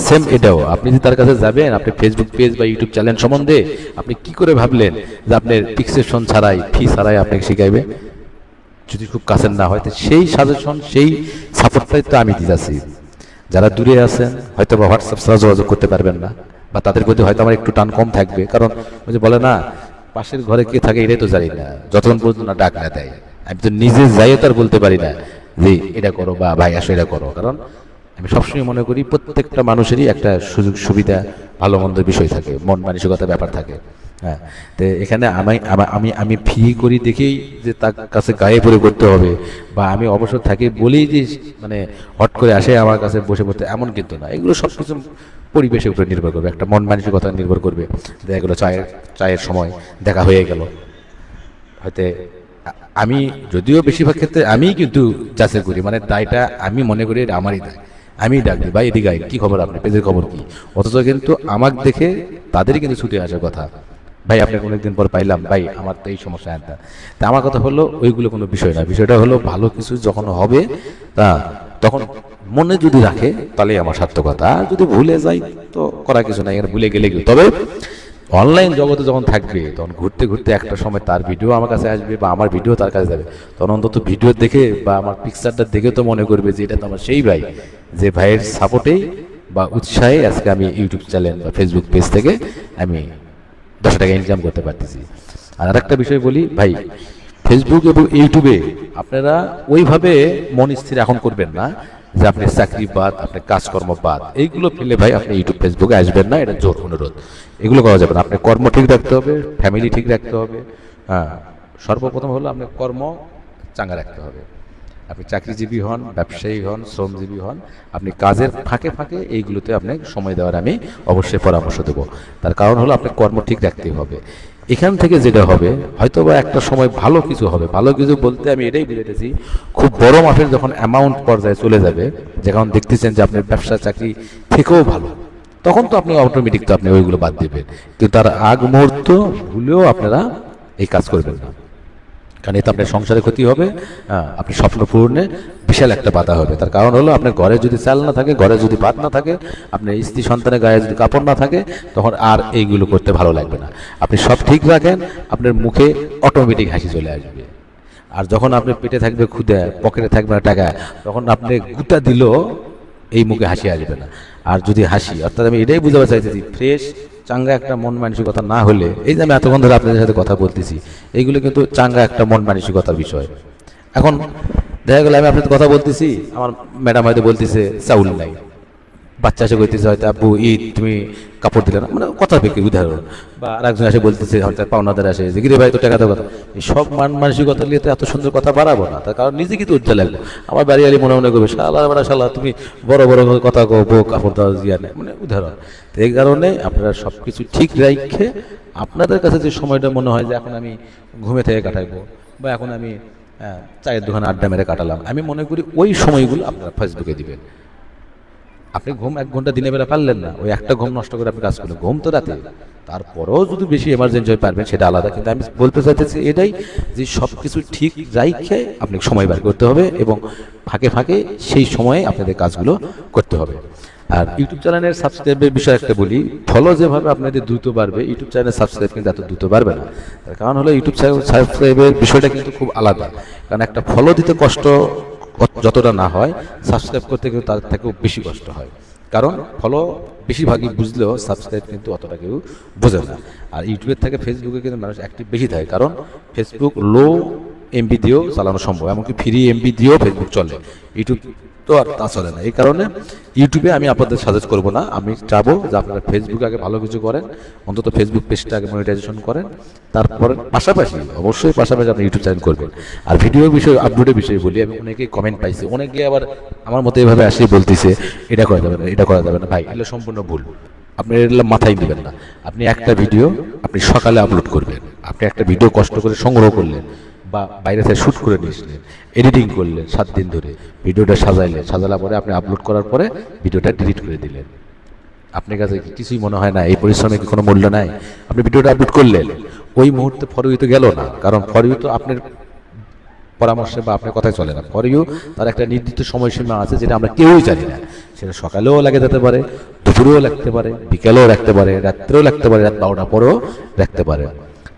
সেম এটাও, আপনি যদি তার কাছে যাবেন, আপনি ফেসবুক পেজ বা ইউটিউব চ্যানেল সম্বন্ধে আপনি কি করে ভাবলেন যে আপনার প্রেসক্রিপশন ছাড়াই, ফি ছাড়াই আপনাকে শিখাইবে? যদি খুব কাছের না হয়, তো সেই সাজেশন, সেই সাপোর্টটাই তো আমি দিতেছি। যারা দূরে আছেন, হয়তো বা হোয়াটসঅ্যাপ ছাড়া যোগাযোগ করতে পারবেন না, বা তাদের প্রতি হয়তো আমার একটু টান কম থাকবে, কারণ ওই যে বলে না, পাশের ঘরে কে থাকে এটাই তো জানি না, যতক্ষণ পর্যন্ত না ডাক না দেয়। আমি তো নিজে যাইও তার বলতে পারি না যে এটা করো বা ভাই আসো এটা করো, কারণ আমি সবসময় মনে করি প্রত্যেকটা মানুষেরই একটা সুযোগ সুবিধা, ভালো মন্দের বিষয় থাকে, মন মানসিকতার ব্যাপার থাকে। হ্যাঁ, তো এখানে আমি আমি আমি ফি করি দেখেই যে তার কাছে গায়ে পড়ে করতে হবে, বা আমি অবসর থাকি বলেই যে মানে হট করে আসে আমার কাছে বসে পড়তে, এমন কিন্তু না। এগুলো সব কিছু পরিবেশের উপরে নির্ভর করবে, একটা মন মানসিকতা নির্ভর করবে। দেখা গেলো চায়ের সময় দেখা হয়ে গেল, হয়তো আমি যদিও বেশিরভাগ ক্ষেত্রে আমি কিন্তু যাচাই করি, মানে দায়টা আমি মনে করি এটা আমারই দায়, আমি ডাক দিই ভাই এদিকে আয়, কি খবর আপনি, পেজের খবর কি। অথচ কিন্তু আমাকে দেখে তাদেরই কিন্তু ছুটে আসার কথা, ভাই আপনাকে অনেকদিন পর পাইলাম, ভাই আমার তো এই সমস্যা একটা। তা আমার কথা হলো ওইগুলো কোনো বিষয় না, বিষয়টা হলো ভালো কিছু যখন হবে তা তখন মনে যদি রাখে তাহলেই আমার সার্থকতা। আর যদি ভুলে যাই তো করা কিছু নাই, ভুলে গেলে কি। তবে অনলাইন জগতে যখন থাকবে তখন ঘুরতে ঘুরতে একটা সময় তার ভিডিও আমার কাছে আসবে বা আমার ভিডিও তার কাছে যাবে, তখন অন্তত ভিডিও দেখে বা আমার পিকচারটা দেখে তো মনে করবে যে এটা তো আমার সেই ভাই, যে ভাইয়ের সাপোর্টেই বা উৎসাহে আজকে আমি ইউটিউব চ্যানেল বা ফেসবুক পেজ থেকে আমি 10 টাকা ইনকাম করতে পারতেছি। আর আরেকটা বিষয় বলি ভাই, ফেসবুক এবং ইউটিউবে আপনারা ওইভাবে মন স্থির এখন করবেন না যে আপনি চাকরি বাদ, আপনি কাজকর্ম বাদ, এইগুলো ফেলে ভাই আপনি ইউটিউব ফেসবুকে আসবেন না, এটা জোর অনুরোধ। এগুলো করা যাবে না। আপনি কর্ম ঠিক রাখতে হবে, ফ্যামিলি ঠিক রাখতে হবে। হ্যাঁ, সর্বপ্রথম হলো আপনি কর্ম চাঙ্গা রাখতে হবে। আপনি চাকরিজীবী হন, ব্যবসায়ী হন, শ্রমজীবী হন, আপনি কাজের ফাঁকে ফাঁকে এইগুলোতে আপনি সময় দেওয়ার আমি অবশ্যই পরামর্শ দেবো। তার কারণ হলো আপনি কর্ম ঠিক রাখতেই হবে। এখান থেকে যেটা হবে হয়তো বা একটা সময় ভালো কিছু হবে। ভালো কিছু বলতে আমি এটাই বুঝাইতেছি, খুব বড় মাপের যখন অ্যামাউন্ট পর্যায়ে চলে যাবে, যখন দেখতেছেন যে আপনার ব্যবসা চাকরি থেকেও ভালো, তখন তো আপনি অটোমেটিক তো আপনি ওইগুলো বাদ দিবেন। কিন্তু তার আগ মুহূর্ত ভুলেও আপনারা এই কাজ করবেন না, কারণ এতে আপনার সংসারে ক্ষতি হবে, আপনি স্বপ্ন পূরণে বিশাল একটা বাধা হবে। তার কারণ হলো আপনার ঘরে যদি চাল না থাকে, ঘরে যদি ভাত না থাকে, আপনার স্ত্রী সন্তানের গায়ে যদি কাপড় না থাকে, তখন আর এইগুলো করতে ভালো লাগবে না। আপনি সব ঠিক রাখেন, আপনার মুখে অটোমেটিক হাসি চলে আসবে। আর যখন আপনার পেটে থাকবে ক্ষুধা, পকেটে থাকবে না টাকা, তখন আপনি গুটা দিলেও এই মুখে হাসি আসবে না। আর যদি হাসি, অর্থাৎ আমি এটাই বুঝাতে চাইতেছি, ফ্রেশ চাঙ্গা একটা মন মানসিকতা না হলে, এই যে আমি এতক্ষণ ধরে আপনাদের সাথে কথা বলতেছি, এইগুলো কিন্তু চাঙ্গা একটা মন মানসিকতার বিষয়। এখন দেখা গেল আমি আপনাদের কথা বলতেছি, আমার ম্যাডাম হয়তো বলতেছে চাউল নাই, বাচ্চা এসে কইতেছে হয়তো আব্বু ঈদ তুমি কাপড় দিলে না, মানে কথা পেকে উদাহরণ। বা আরেকজন এসে বলতেছে হয়তো পাওনাদার আসে যে গিরে ভাই তো টাকা দেওয়া কথা। এই সব মানসিকতা নিয়ে তো এত সুন্দর কথা বাড়াবো না, তার কারণ নিজে কিন্তু উজ্জ্বল লাগবে। আমার বাড়ি আলি মনে মনে করবে শালা বাড়া শালা তুমি বড় বড় কথা কো, বউ কাপড় দেওয়া জিয়া নেই, মানে উদাহরণ। তো এই কারণে আপনারা সব কিছু ঠিক রাখে আপনাদের কাছে যে সময়টা মনে হয় যে এখন আমি ঘুমে থেকে কাটাইবো বা এখন আমি চায়ের দোকানে আড্ডা মেরে কাটালাম, আমি মনে করি ওই সময়গুলো আপনারা ফেসবুকে দিবেন। আপনি ঘুম 1 ঘন্টা দিনে বেলা পারলেন না, ওই একটা ঘুম নষ্ট করে আপনি কাজ করলেন, ঘুম তো রাতে। তারপরেও যদি বেশি এমার্জেন্সি হয়ে পারবেন সেটা আলাদা, কিন্তু আমি বলতে চাইতেছি এটাই যে সব কিছু ঠিক রাইখে আপনি সময় বার করতে হবে এবং ফাঁকে ফাঁকে সেই সময়ে আপনাদের কাজগুলো করতে হবে। আর ইউটিউব চ্যানেলের সাবস্ক্রাইবের বিষয় একটা বলি, ফলো যেভাবে আপনাদের দ্রুত বাড়বে, ইউটিউব চ্যানেলের সাবস্ক্রাইব কিন্তু এত দ্রুত বাড়বে না। তার কারণ হলো ইউটিউব চ্যানেল সাবস্ক্রাইবের বিষয়টা কিন্তু খুব আলাদা, কারণ একটা ফলো দিতে কষ্ট যতটা না হয়, সাবস্ক্রাইব করতে কিন্তু তার থেকেও বেশি কষ্ট হয়। কারণ ফলো বেশিরভাগই বুঝলেও সাবস্ক্রাইব কিন্তু অতটা কেউ বোঝে না। আর ইউটিউবের থেকে ফেসবুকে কিন্তু মানুষ অ্যাক্টিভ বেশি থাকে, কারণ ফেসবুক লো এমবি দিয়েও চালানো সম্ভব, এমনকি ফ্রি এমবি দিয়েও ফেসবুক চলে, ইউটিউব তো আর তা চলে না। এই কারণে ইউটিউবে আমি আপনাদের সাজেস্ট করবো না, আমি চাবো যে আপনারা ফেসবুকে আগে ভালো কিছু করেন, অন্তত ফেসবুক পেজটা আগে মনিটাইজেশন করেন, তারপরে পাশাপাশি অবশ্যই পাশাপাশি আপনি ইউটিউব চ্যানেল করবেন। আর ভিডিওর বিষয় আপলোডের বিষয়ে বলি, আমি অনেকেই কমেন্ট পাইছি, অনেকে আবার আমার মতো এভাবে আসে বলতেছে এটা করা যাবে না, এটা করা যাবে না। ভাই এগুলো সম্পূর্ণ ভুল, আপনি এগুলো মাথায় নেবেন না। আপনি একটা ভিডিও আপনি সকালে আপলোড করবেন, আপনি একটা ভিডিও কষ্ট করে সংগ্রহ করলেন বা বাইরে থেকে শ্যুট করে নিয়েছিলেন, এডিটিং করলেন 7 দিন ধরে, ভিডিওটা সাজালার পরে আপনি আপলোড করার পরে ভিডিওটা ডিলিট করে দিলেন। আপনার কাছে কিছুই মনে হয় না এই পরিশ্রমের কি কোনো মূল্য নাই? আপনি ভিডিওটা আপলোড করলেন, ওই মুহূর্তে ফর ইউ তো গেল না, কারণ ফর ইউ তো আপনার পরামর্শে বা আপনার কথায় চলে না। ফর ইউ তার একটা নির্দিষ্ট সময়সীমা আছে যেটা আমরা কেউই জানি না, সেটা সকালেও লাগে যেতে পারে, দুপুরেও লাগতে পারে, বিকেলেও রাখতে পারে, রাত্রেও লাগতে পারে, রাত 12টার পরেও রাখতে পারে।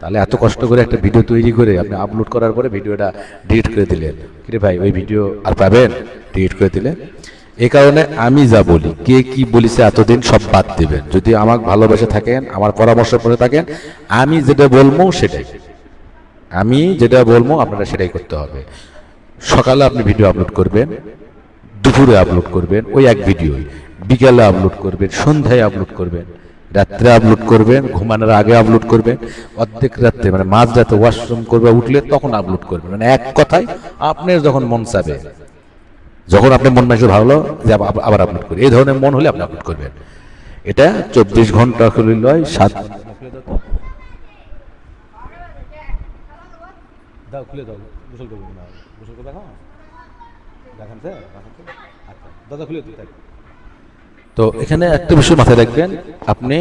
তাহলে এত কষ্ট করে একটা ভিডিও তৈরি করে আপনি আপলোড করার পরে ভিডিওটা ডিলিট করে দিলেন, কিরে ভাই ওই ভিডিও আর পাবেন? ডিলিট করে দিলেন। এই কারণে আমি যা বলি, কে কি বলিছে এতদিন সব বাদ দিবেন। যদি আমাকে ভালোবেসে থাকেন, আমার পরামর্শ করে থাকেন, আমি যেটা বলবো সেটাই, আমি যেটা বলবো আপনারা সেটাই করতে হবে। সকালে আপনি ভিডিও আপলোড করবেন, দুপুরে আপলোড করবেন ওই এক ভিডিওই, বিকালে আপলোড করবেন, সন্ধ্যায় আপলোড করবেন। রাত্রে আপলোড করবেন, ঘুমানোর আগে আপলোড করবেন, অর্ধেক রাত্রে মানে মাঝ রাতে ওয়াশরুম করবে উঠলে তখন আপলোড করবেন। মানে এক কথায় আপনার যখন মন চাবে, যখন আপনার মন মানসিক ভালো যে আবার আপলোড করি, এই ধরনের মন হলে আপনি আপলোড করবেন। এটা 24 ঘন্টা খুলে লয় 7 দাও খুলে দাও, গোসল করবো না, গোসল করে দেখো দেখেন আচ্ছা দাদা খুলে দিই। তো এখানে একটা বিষয় মাথায় রাখবেন, আপনি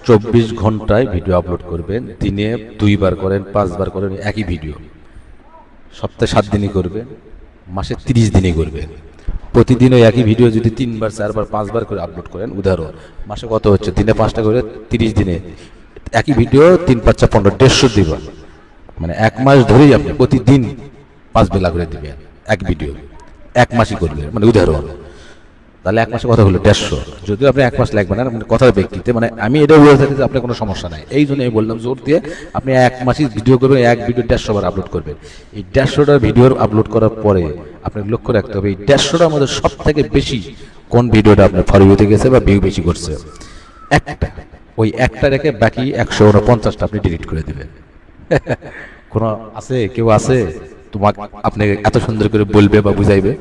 24 ঘন্টায় ভিডিও আপলোড করবেন, দিনে 2 বার করেন 5 বার করেন একই ভিডিও, সপ্তাহে 7 দিনই করবেন, মাসে 30 দিনই করবেন। প্রতিদিন ওই একই ভিডিও যদি 3 বার 4 বার 5 বার করে আপলোড করেন, উদাহরণ মাসে কত হচ্ছে, দিনে 5টা করে 30 দিনে একই ভিডিও 3 5 15 150 দিবেন, মানে 1 মাস ধরেই আপনি প্রতিদিন 5 বেলা করে দিবেন এক ভিডিও, 1 মাসই করবেন, মানে উদাহরণ। তাহলে 1 মাসে কথা হলো 150। যদিও আপনি 1 মাস লাগবে না, মানে কথার ব্যক্তিতে, মানে আমি এটা বলে থাকি যে আপনার কোনো সমস্যা নাই, এই জন্য আমি বললাম জোর দিয়ে আপনি 1 মাসই ভিডিও করবেন, এক ভিডিও 150 বার আপলোড করবেন। এই 150টা ভিডিওর আপলোড করার পরে আপনাকে লক্ষ্য রাখতে হবে এই 150টার মধ্যে সব থেকে বেশি কোন ভিডিওটা আপনার ফর ভিউতে গেছে বা ভিউ বেশি করছে, একটা, ওই একটা রেখে বাকি 149টা আপনি ডিলিট করে দেবেন। কোনো আছে, কেউ আছে তোমাকে আপনি এত সুন্দর করে বলবে বা বুঝাইবে?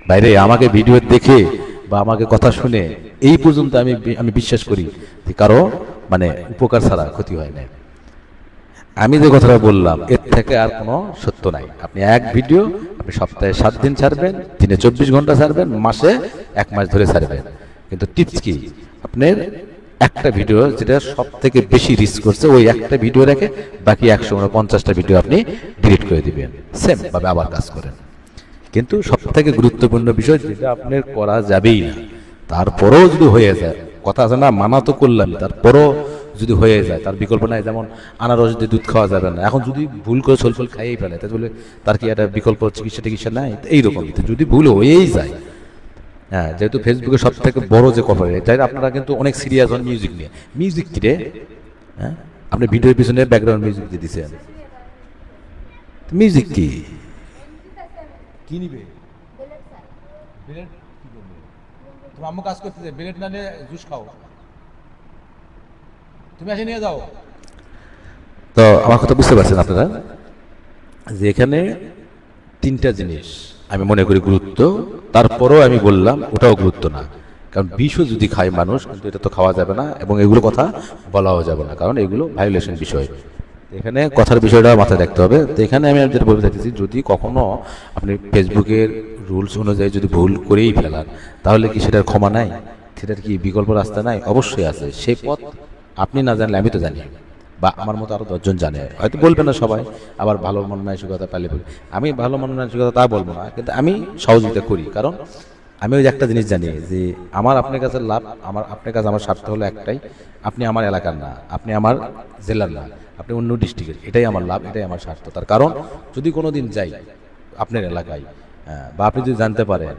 বাইরে আমাকে ভিডিও দেখে বা আমাকে কথা শুনে এই পর্যন্ত আমি বিশ্বাস করি যে কারো মানে উপকার ছাড়া ক্ষতি হয় না। আমি যে কথাটা বললাম এর থেকে আর কোনো সত্য নাই। আপনি এক ভিডিও আপনি সপ্তাহে 7 দিন ছাড়বেন, দিনে 24 ঘন্টা ছাড়বেন, মাসে 1 মাস ধরে ছাড়বেন। কিন্তু টিপস কি, আপনার একটা ভিডিও যেটা সব থেকে বেশি রিস্ক করছে ওই একটা ভিডিও রেখে বাকি 149টা ভিডিও আপনি ডিলিট করে দিবেন, সেম ভাবে আবার কাজ করেন। কিন্তু সব থেকে গুরুত্বপূর্ণ বিষয় যেটা আপনার করা যাবেই না, তারপরেও যদি হয়ে যায়, কথা আছে না মানা তো করলাম, তারপরও যদি হয়ে যায় তার বিকল্প নাই। যেমন আনারস দিয়ে দুধ খাওয়া যাবে না, এখন যদি ভুল করে সলফল খাইয়েই ফেলে তাই বলে তার কি একটা বিকল্প চিকিৎসা নাই? এইরকম যদি ভুল হয়েই যায়, হ্যাঁ, যেহেতু ফেসবুকে সব থেকে বড় যে কর্পোরেট, তাই আপনারা কিন্তু অনেক সিরিয়াস হন মিউজিক নিয়ে। মিউজিক কি রে? হ্যাঁ, আপনি ভিডিওর পিছনে ব্যাকগ্রাউন্ড মিউজিক দিয়ে দিচ্ছেন, মিউজিক কি কি নিবে? বিলেট কি করবে? তুমি আম্মু কাজ করতেছে, বিলেট না নিয়ে জুস খাও, তুমি এসে নিয়ে যাও। তো আমার কথা বুঝতে পারছেন আপনারা যে এখানে 3টা জিনিস আমি মনে করি গুরুত্ব, তারপরেও আমি বললাম ওটাও গুরুত্ব না, কারণ বিষও যদি খায় মানুষ, কিন্তু এটা তো খাওয়া যাবে না এবং এগুলো কথা বলাও যাবে না, কারণ এগুলো ভায়োলেশন বিষয়। এখানে কথার বিষয়টা মাথায় রাখতে হবে। তো এখানে আমি যেটা বলতে চাইছি, যদি কখনো আপনি ফেসবুকের রুলস অনুযায়ী যদি ভুল করেই ফেলান, তাহলে কি সেটার ক্ষমা নাই? সেটার কি বিকল্প রাস্তা নাই? অবশ্যই আছে। সেই পথ আপনি না জানলে আমি তো জানি, বা আমার মতো আরো 10 জন জানে, হয়তো বলবে না সবাই, আবার ভালো মন মানসিকতা পাইলে বলি। আমি ভালো মন মানসিকতা তা বলবো না, কিন্তু আমি সহযোগিতা করি, কারণ আমি ওই একটা জিনিস জানি যে আমার আপনার কাছে লাভ, আপনার কাছে আমার স্বার্থ হলো একটাই, আপনি আমার এলাকার না, আপনি আমার জেলার না, আপনি অন্য ডিস্ট্রিক্টের, এটাই আমার লাভ, এটাই আমার স্বার্থ। তার কারণ যদি কোনোদিন যাই আপনার এলাকায়, বা আপনি যদি জানতে পারেন,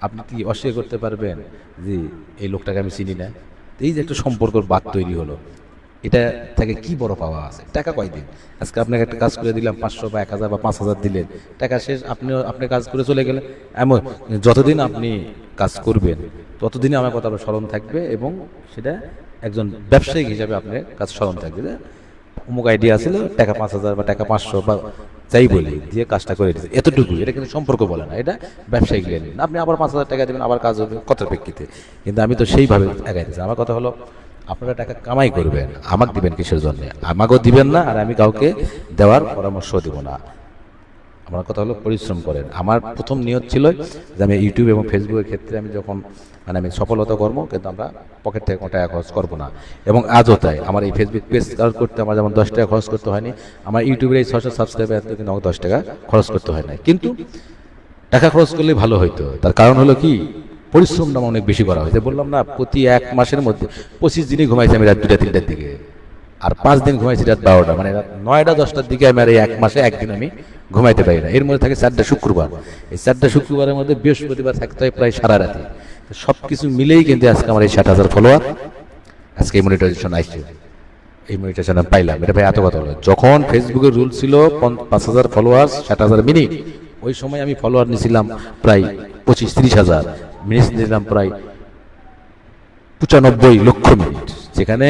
আপনি কি অস্বীকার করতে পারবেন যে এই লোকটাকে আমি চিনি না? এই যে একটা সম্পর্কের বাদ তৈরি হলো, এটা থেকে কি বড় পাওয়া আছে? টাকা কয়দিন, আজকে আপনাকে একটা কাজ করে দিলাম 500 বা 1000 বা 5000 দিলেন, টাকা শেষ, আপনি কাজ করে চলে গেলেন। এমন যতদিন আপনি কাজ করবেন ততদিন আমার কথা স্মরণ থাকবে, এবং সেটা একজন ব্যবসায়িক হিসাবে আপনার কাছে স্মরণ থাকবে যে অমুক আইডিয়া ছিল, টাকা 5000 বা টাকা 500 বা যাই বলি দিয়ে কাজটা করে দিচ্ছে, এতটুকু। এটা কিন্তু সম্পর্ক বলে না, এটা ব্যবসায়িক লেনদেন। আপনি আবার 5000 টাকা দেবেন, আবার কাজ হবে কথার প্রেক্ষিতে, কিন্তু আমি তো সেইভাবে এগাইতেছি। আমার কথা হলো আপনারা টাকা কামাই করবেন, আমাকে দিবেন কিসের জন্য? আমাকেও দিবেন না, আর আমি কাউকে দেওয়ার পরামর্শ দিব না। আমার কথা হলো পরিশ্রম করেন। আমার প্রথম নিয়ত ছিল যে আমি ইউটিউব এবং ফেসবুকের ক্ষেত্রে আমি যখন আমি সফলতা করবো, কিন্তু আমরা পকেট থেকে কোনো টাকা খরচ করবো না। এবং আজও তাই, আমার এই ফেসবুক পেজ করতে আমার যেমন 10 টাকা খরচ করতে হয়নি, আমার ইউটিউবের এই 600 সাবস্ক্রাইবার কিন্তু আমাকে 10 টাকা খরচ করতে হয় না। কিন্তু টাকা খরচ করলে ভালো হইতো, তার কারণ হলো কি, পরিশ্রমটা অনেক বেশি করা হয়েছে। বললাম না, প্রতি 1 মাসের মধ্যে 25 দিনই ঘুমাইছি আমি রাত 2টা 3টার দিকে, আর 5 দিন ঘুমাইছি রাত 12টা, মানে রাত 9টা 10টার দিকে আমি আর এই 1 মাসে একদিন আমি ঘুমাইতে পারি না। এর মধ্যে থাকে 4টা শুক্রবার, এই 4টা শুক্রবারের মধ্যে বৃহস্পতিবার থাকতে হয় প্রায় সারা রাতে। সব কিছু মিলেই কিন্তু আজকে আমার এই 60,000 ফলোয়ার, আজকে এই মনিটাইজেশন আসছে, এই মনিটাইজেশন আমি পাইলাম। এটা ভাই এত কথা হলো, যখন ফেসবুকের রুল ছিল 5000 ফলোয়ার 60,000 মিনিট, ওই সময় আমি ফলোয়ার নিয়েছিলাম প্রায় 25-30 হাজার, মিনিট নিয়েছিলাম প্রায় 95 লক্ষ মিনিট, যেখানে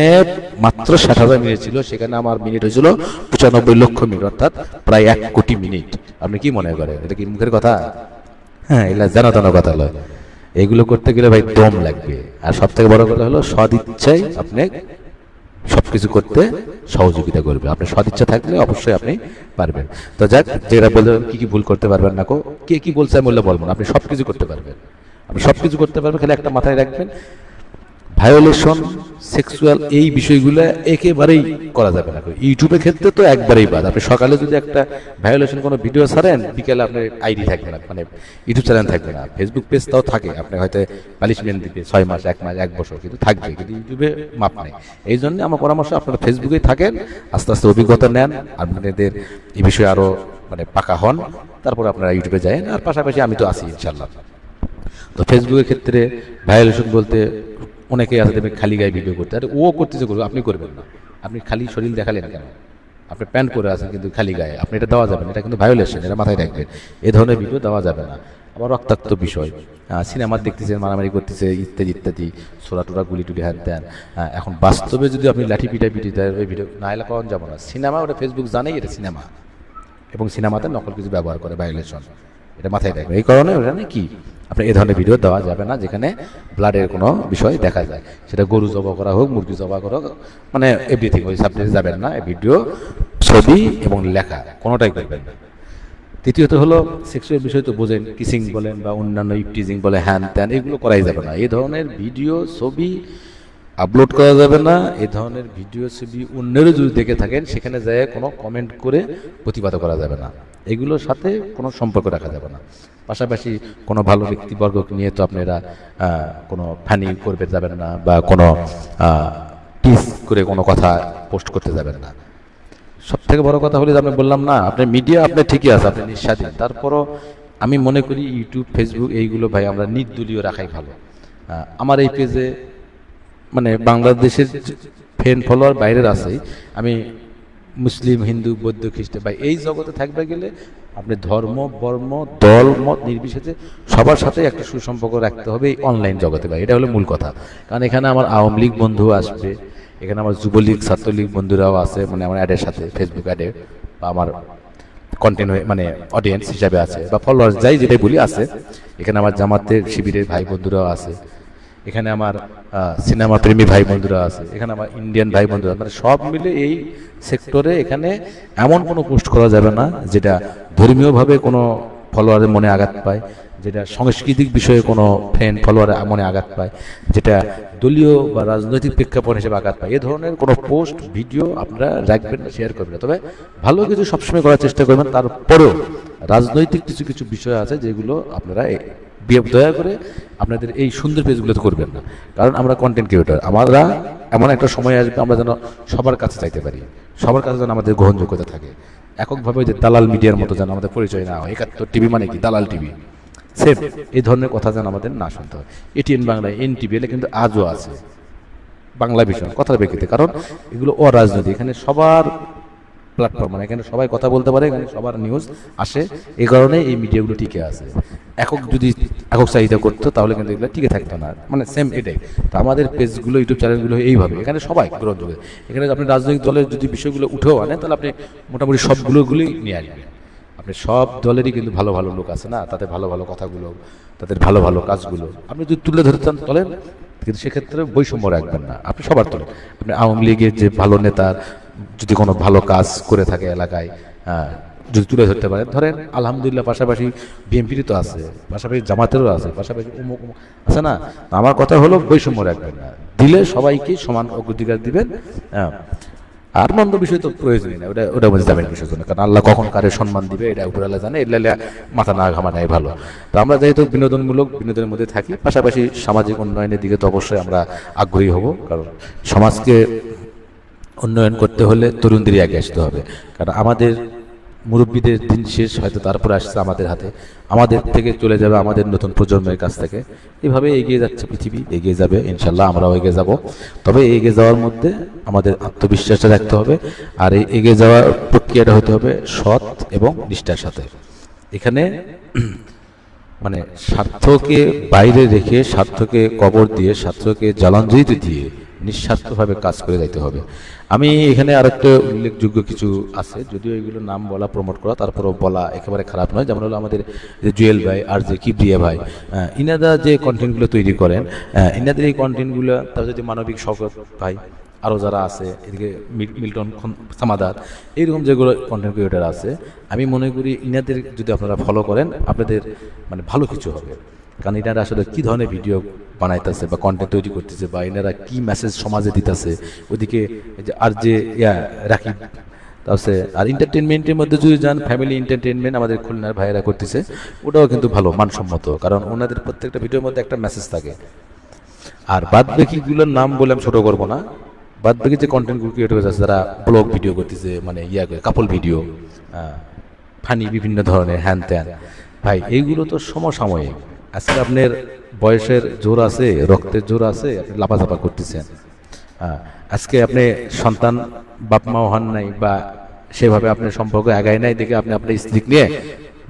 মাত্র 60,000 মিনিট ছিল, সেখানে আমার মিনিট হয়েছিল 95 লক্ষ মিনিট, অর্থাৎ প্রায় 1 কোটি মিনিট। আপনি কি মনে করেন এটা কি মুখের কথা? হ্যাঁ, এগুলা জানা জানা কথা নয়। এগুলো করতে গেলে ভাই দম লাগবে, আর সব থেকে বড় কথা হলো সদ ইচ্ছাই আপনি সবকিছু করতে সহযোগিতা করবে। আপনি সদিচ্ছা থাকলে অবশ্যই আপনি পারবেন। তো যাক, যেটা বললেন কি কি ভুল করতে পারবেন না, কে কি বলছে আমি বললে বলবো না, আপনি সবকিছু করতে পারবেন, আপনি সবকিছু করতে পারবেন। খালি একটা মাথায় রাখবেন, ভায়োলেশন, সেক্সুয়াল এই বিষয়গুলো একেবারেই করা যাবে না। ইউটিউবের ক্ষেত্রে তো একবারেই বাদ। আপনি সকালে যদি একটা ভায়োলেশন কোনো ভিডিও ছাড়েন, বিকেলে আপনার আইডি থাকবে না, মানে ইউটিউব চ্যানেল থাকবে না। ফেসবুক পেজ তাও থাকে, আপনি হয়তো পানিশমেন্ট দিবে 6 মাস, 1 মাস, 1 বছর, কিন্তু থাকবে, কিন্তু ইউটিউবে মাপ নেই। এই জন্য আমার পরামর্শ, আপনারা ফেসবুকেই থাকেন, আস্তে আস্তে অভিজ্ঞতা নেন, আপনাদের এই বিষয়ে আরো মানে পাকা হন, তারপর আপনারা ইউটিউবে যান। আর পাশাপাশি আমি তো আছি ইনশাল্লাহ। তো ফেসবুকের ক্ষেত্রে ভায়োলেশন বলতে অনেকেই আছে দেখবেন খালি গায়ে ভিডিও করতে, আরে ও করতেছে করবে, আপনি করবেন না। আপনি খালি শরীর দেখালেন কেন? আপনি প্যান্ট করে আছেন কিন্তু খালি গায়ে, আপনি এটা দেওয়া যাবে না, এটা কিন্তু ভায়োলেশন, এটা মাথায় রাখবেন। এই ধরনের ভিডিও দেওয়া যাবে না। আবার রক্তাক্ত বিষয়, সিনেমা দেখতেছেন, মারামারি করতেছে, ইত্যাদি ইত্যাদি, সোরা টোরা, গুলি টুলি, হ্যান ত্যান। এখন বাস্তবে যদি আপনি লাঠি পিটা পিটি দেয়, ওই ভিডিও না এলে পাওয়া যাবো না। সিনেমা, ওটা ফেসবুক জানেই এটা সিনেমা, এবং সিনেমাতে নকল কিছু ব্যবহার করে, ভায়োলেশন, এটা মাথায় রাখবেন। এই কারণে ওখানে কি আপনি এই ধরনের ভিডিও দেওয়া যাবে না যেখানে ব্লাডের কোনো বিষয় দেখা যায়, সেটা গরু জবা করা হোক, মুরগি জবা করা হোক, মানে এভরিথিং, ওই সাবজেক্টে যাবেন না। এই ভিডিও, ছবি এবং লেখা কোনোটাই করবেন না। তৃতীয়ত হলো সেক্সুয়াল বিষয় তো বোঝেন, কিসিং বলেন বা অন্যান্য ইপটিজিং বলে, হ্যান ত্যান, এগুলো করাই যাবে না। এই ধরনের ভিডিও ছবি আপলোড করা যাবে না। এই ধরনের ভিডিও ছবি অন্যেরও যদি দেখে থাকেন, সেখানে যায় কোনো কমেন্ট করে প্রতিবাদ করা যাবে না। এগুলোর সাথে কোনো সম্পর্ক রাখা যাবে না। পাশাপাশি কোনো ভালো ব্যক্তিবর্গকে নিয়ে তো আপনারা কোনো ফানি করবে যাবেন না, বা কোনো টিস করে কোনো কথা পোস্ট করতে যাবেন না। সব থেকে বড় কথা হলে আমি বললাম না, আপনার মিডিয়া আপনার ঠিকই আছে, আপনি নিঃস্বাধীন, তারপরও আমি মনে করি ইউটিউব, ফেসবুক এইগুলো ভাই আমরা নির্দলীয় রাখাই ভালো। আমার এই পেজে মানে বাংলাদেশের ফ্যান ফলোয়ার বাইরের আছে, আমি মুসলিম, হিন্দু, বৌদ্ধ, খ্রিস্টান, ভাই এই জগতে থাকবে গেলে আপনি ধর্ম, বর্ম, দল, মত নির্বিশেষে সবার সাথে একটা সুসম্পর্ক রাখতে হবে এই অনলাইন জগতে ভাই, এটা হলো মূল কথা। কারণ এখানে আমার আওয়ামী লীগ বন্ধু আসবে, এখানে আমার যুবলীগ, ছাত্রলীগ বন্ধুরাও আছে, মানে আমার অ্যাডের সাথে, ফেসবুক অ্যাডে, বা আমার কন্টেন্ট মানে অডিয়েন্স হিসাবে আছে, বা ফলোয়ার্স যাই যেটাই বলি আছে। এখানে আমার জামাতের শিবিরের ভাই বন্ধুরাও আছে, এখানে আমার সিনেমা প্রেমী ভাই বন্ধুরা আছে, এখানে আমার ইন্ডিয়ান ভাই বন্ধুরা, মানে সব মিলে এই সেক্টরে এখানে এমন কোনো পোস্ট করা যাবে না যেটা ধর্মীয়ভাবে কোনো ফলোয়ারের মনে আঘাত পায়, যেটা সাংস্কৃতিক বিষয়ে কোনো ফ্রেন্ড ফলোয়ার মনে আঘাত পায়, যেটা দলীয় বা রাজনৈতিক প্রেক্ষাপট হিসেবে আঘাত পায়। এ ধরনের কোনো পোস্ট, ভিডিও আপনারা রাখবেন না, শেয়ার করবেন না। তবে ভালো কিছু সবসময় করার চেষ্টা করবেন, তারপরেও রাজনৈতিক কিছু কিছু বিষয় আছে যেগুলো আপনারা দয়া করে আপনাদের এই সুন্দর পেজগুলোতে করবেন না। কারণ আমরা কন্টেন্ট ক্রিয়েটর, আমরা এমন একটা সময় আসবে আমরা যেন সবার কাছে চাইতে পারি, সবার কাছে যেন আমাদের গ্রহণযোগ্যতা থাকে। এককভাবে যে দালাল মিডিয়ার মতো যেন আমাদের পরিচয় না হয়, 71 টিভি মানে কি দালাল টিভি, সেম এই ধরনের কথা যেন আমাদের না শুনতে হয়। এটিএন বাংলা, এনটিভি, এটা কিন্তু আজও আছে, বাংলা ভীষণ কথার প্রেক্ষিতে, কারণ এগুলো অরাজনৈতিক, এখানে সবার প্ল্যাটফর্ম, মানে এখানে সবাই কথা বলতে পারে, এখানে সবার নিউজ আসে, এই কারণে এই মিডিয়াগুলো টিকে আছে। যদি একক চাহিদা করতো তাহলে কিন্তু এগুলো টিকে থাকতো না, মানে সেম এটাই। তো আমাদের পেজগুলো, ইউটিউব চ্যানেলগুলো এইভাবে, এখানে সবাই গ্রহণযোগ্য। এখানে আপনি রাজনৈতিক দলের যদি বিষয়গুলো উঠেও আনেন, তাহলে আপনি মোটামুটি সবগুলোই নিয়ে আসবেন। আপনি সব দলেরই কিন্তু ভালো ভালো লোক আছে না, তাদের ভালো ভালো কথাগুলো, তাদের ভালো ভালো কাজগুলো আপনি যদি তুলে ধরতে চান তোলেন, কিন্তু সেক্ষেত্রে বৈষম্য রাখবেন না, আপনি সবার তোলেন। আপনি আওয়ামী লীগের যে ভালো নেতার যদি কোনো ভালো কাজ করে থাকে এলাকায়, যদি তুলে ধরতে পারেন, ধরেন আলহামদুলিল্লাহ, পাশাপাশি বিএনপির তো আছে, পাশাপাশি জামাতেরও আছে, পাশাপাশি অমুক আছে না। আমার কথা হলো বৈষম্য রাখবেন না, দিলে সবাইকে সমান অগ্রাধিকার দিবেন। আর মন্দ বিষয় তো প্রয়োজনই না, ওটা মধ্যে যাবেন বিষয়ের জন্য, কারণ আল্লাহ কখন কারে সম্মান দিবে এটা উপর আল্লাহ জানে, এলে মাথা না ঘামানাই ভালো। তো আমরা যেহেতু বিনোদনের মধ্যে থাকি, পাশাপাশি সামাজিক উন্নয়নের দিকে তো অবশ্যই আমরা আগ্রহী হব, কারণ সমাজকে উন্নয়ন করতে হলে তরুণদেরই আগে আসতে হবে। কারণ আমাদের মুরব্বীদের দিন শেষ, হয়তো তারপরে আসছে আমাদের হাতে, আমাদের থেকে চলে যাবে আমাদের নতুন প্রজন্মের কাছ থেকে। এভাবে এগিয়ে যাচ্ছে পৃথিবী, এগিয়ে যাবে ইনশাল্লাহ, আমরাও এগিয়ে যাব। তবে এগিয়ে যাওয়ার মধ্যে আমাদের আত্মবিশ্বাসটা রাখতে হবে, আর এই এগিয়ে যাওয়ার প্রক্রিয়াটা হতে হবে সৎ এবং নিষ্ঠার সাথে। এখানে মানে স্বার্থকে বাইরে রেখে, স্বার্থকে কবর দিয়ে, স্বার্থকে জলাঞ্জলি দিয়ে নিঃস্বার্থভাবে কাজ করে যাইতে হবে। আমি এখানে আরেকটা উল্লেখযোগ্য কিছু আছে, যদিও এগুলো নাম বলা, প্রমোট করা, তারপরেও বলা একেবারে খারাপ নয়। যেমন হলো আমাদের জুয়েল ভাই আর যে কিবরিয়া ভাই, ইনারা যে কন্টেন্টগুলো তৈরি করেন, ইনাদের এই কন্টেন্টগুলো, তার যদি মানবিক শওকত ভাই, আরও যারা আছে এদিকে মিল্টন সামাদার, এইরকম যেগুলো কন্টেন্ট ক্রিয়েটার আছে, আমি মনে করি ইনাদের যদি আপনারা ফলো করেন আপনাদের মানে ভালো কিছু হবে। কারণ এনারা আসলে কী ধরনের ভিডিও বানাইতেছে বা কন্টেন্ট তৈরি করতেছে, বা এনারা কী মেসেজ সমাজে দিতেছে, ওদিকে আর যে রাকিব আছে। আর এন্টারটেনমেন্টের মধ্যে যদি যান, ফ্যামিলি এন্টারটেনমেন্ট আমাদের খুলনার ভাইয়েরা করতেছে, ওটাও কিন্তু ভালো, মানসম্মত, কারণ ওনাদের প্রত্যেকটা ভিডিওর মধ্যে একটা মেসেজ থাকে। আর বাদ বাকিগুলোর নাম বলে আমি ছোটো করবো না, বাদ বাকি যে কন্টেন্ট ক্রিয়েটর আছে যারা ব্লগ ভিডিও করতেছে, মানে কাপল ভিডিও, ফানি বিভিন্ন ধরনের হ্যান ত্যান, ভাই এইগুলো তো সমসাময়িক। আজকে আপনার বয়সের জোর আছে, রক্তের জোর আছে, আপনি লাফাঝাপা করতেছেন। আজকে আপনি সন্তান বাপ মাও হন নাই, বা সেভাবে আপনার সম্পর্ক আগায় নাই দেখে আপনি আপনার স্ত্রী নিয়ে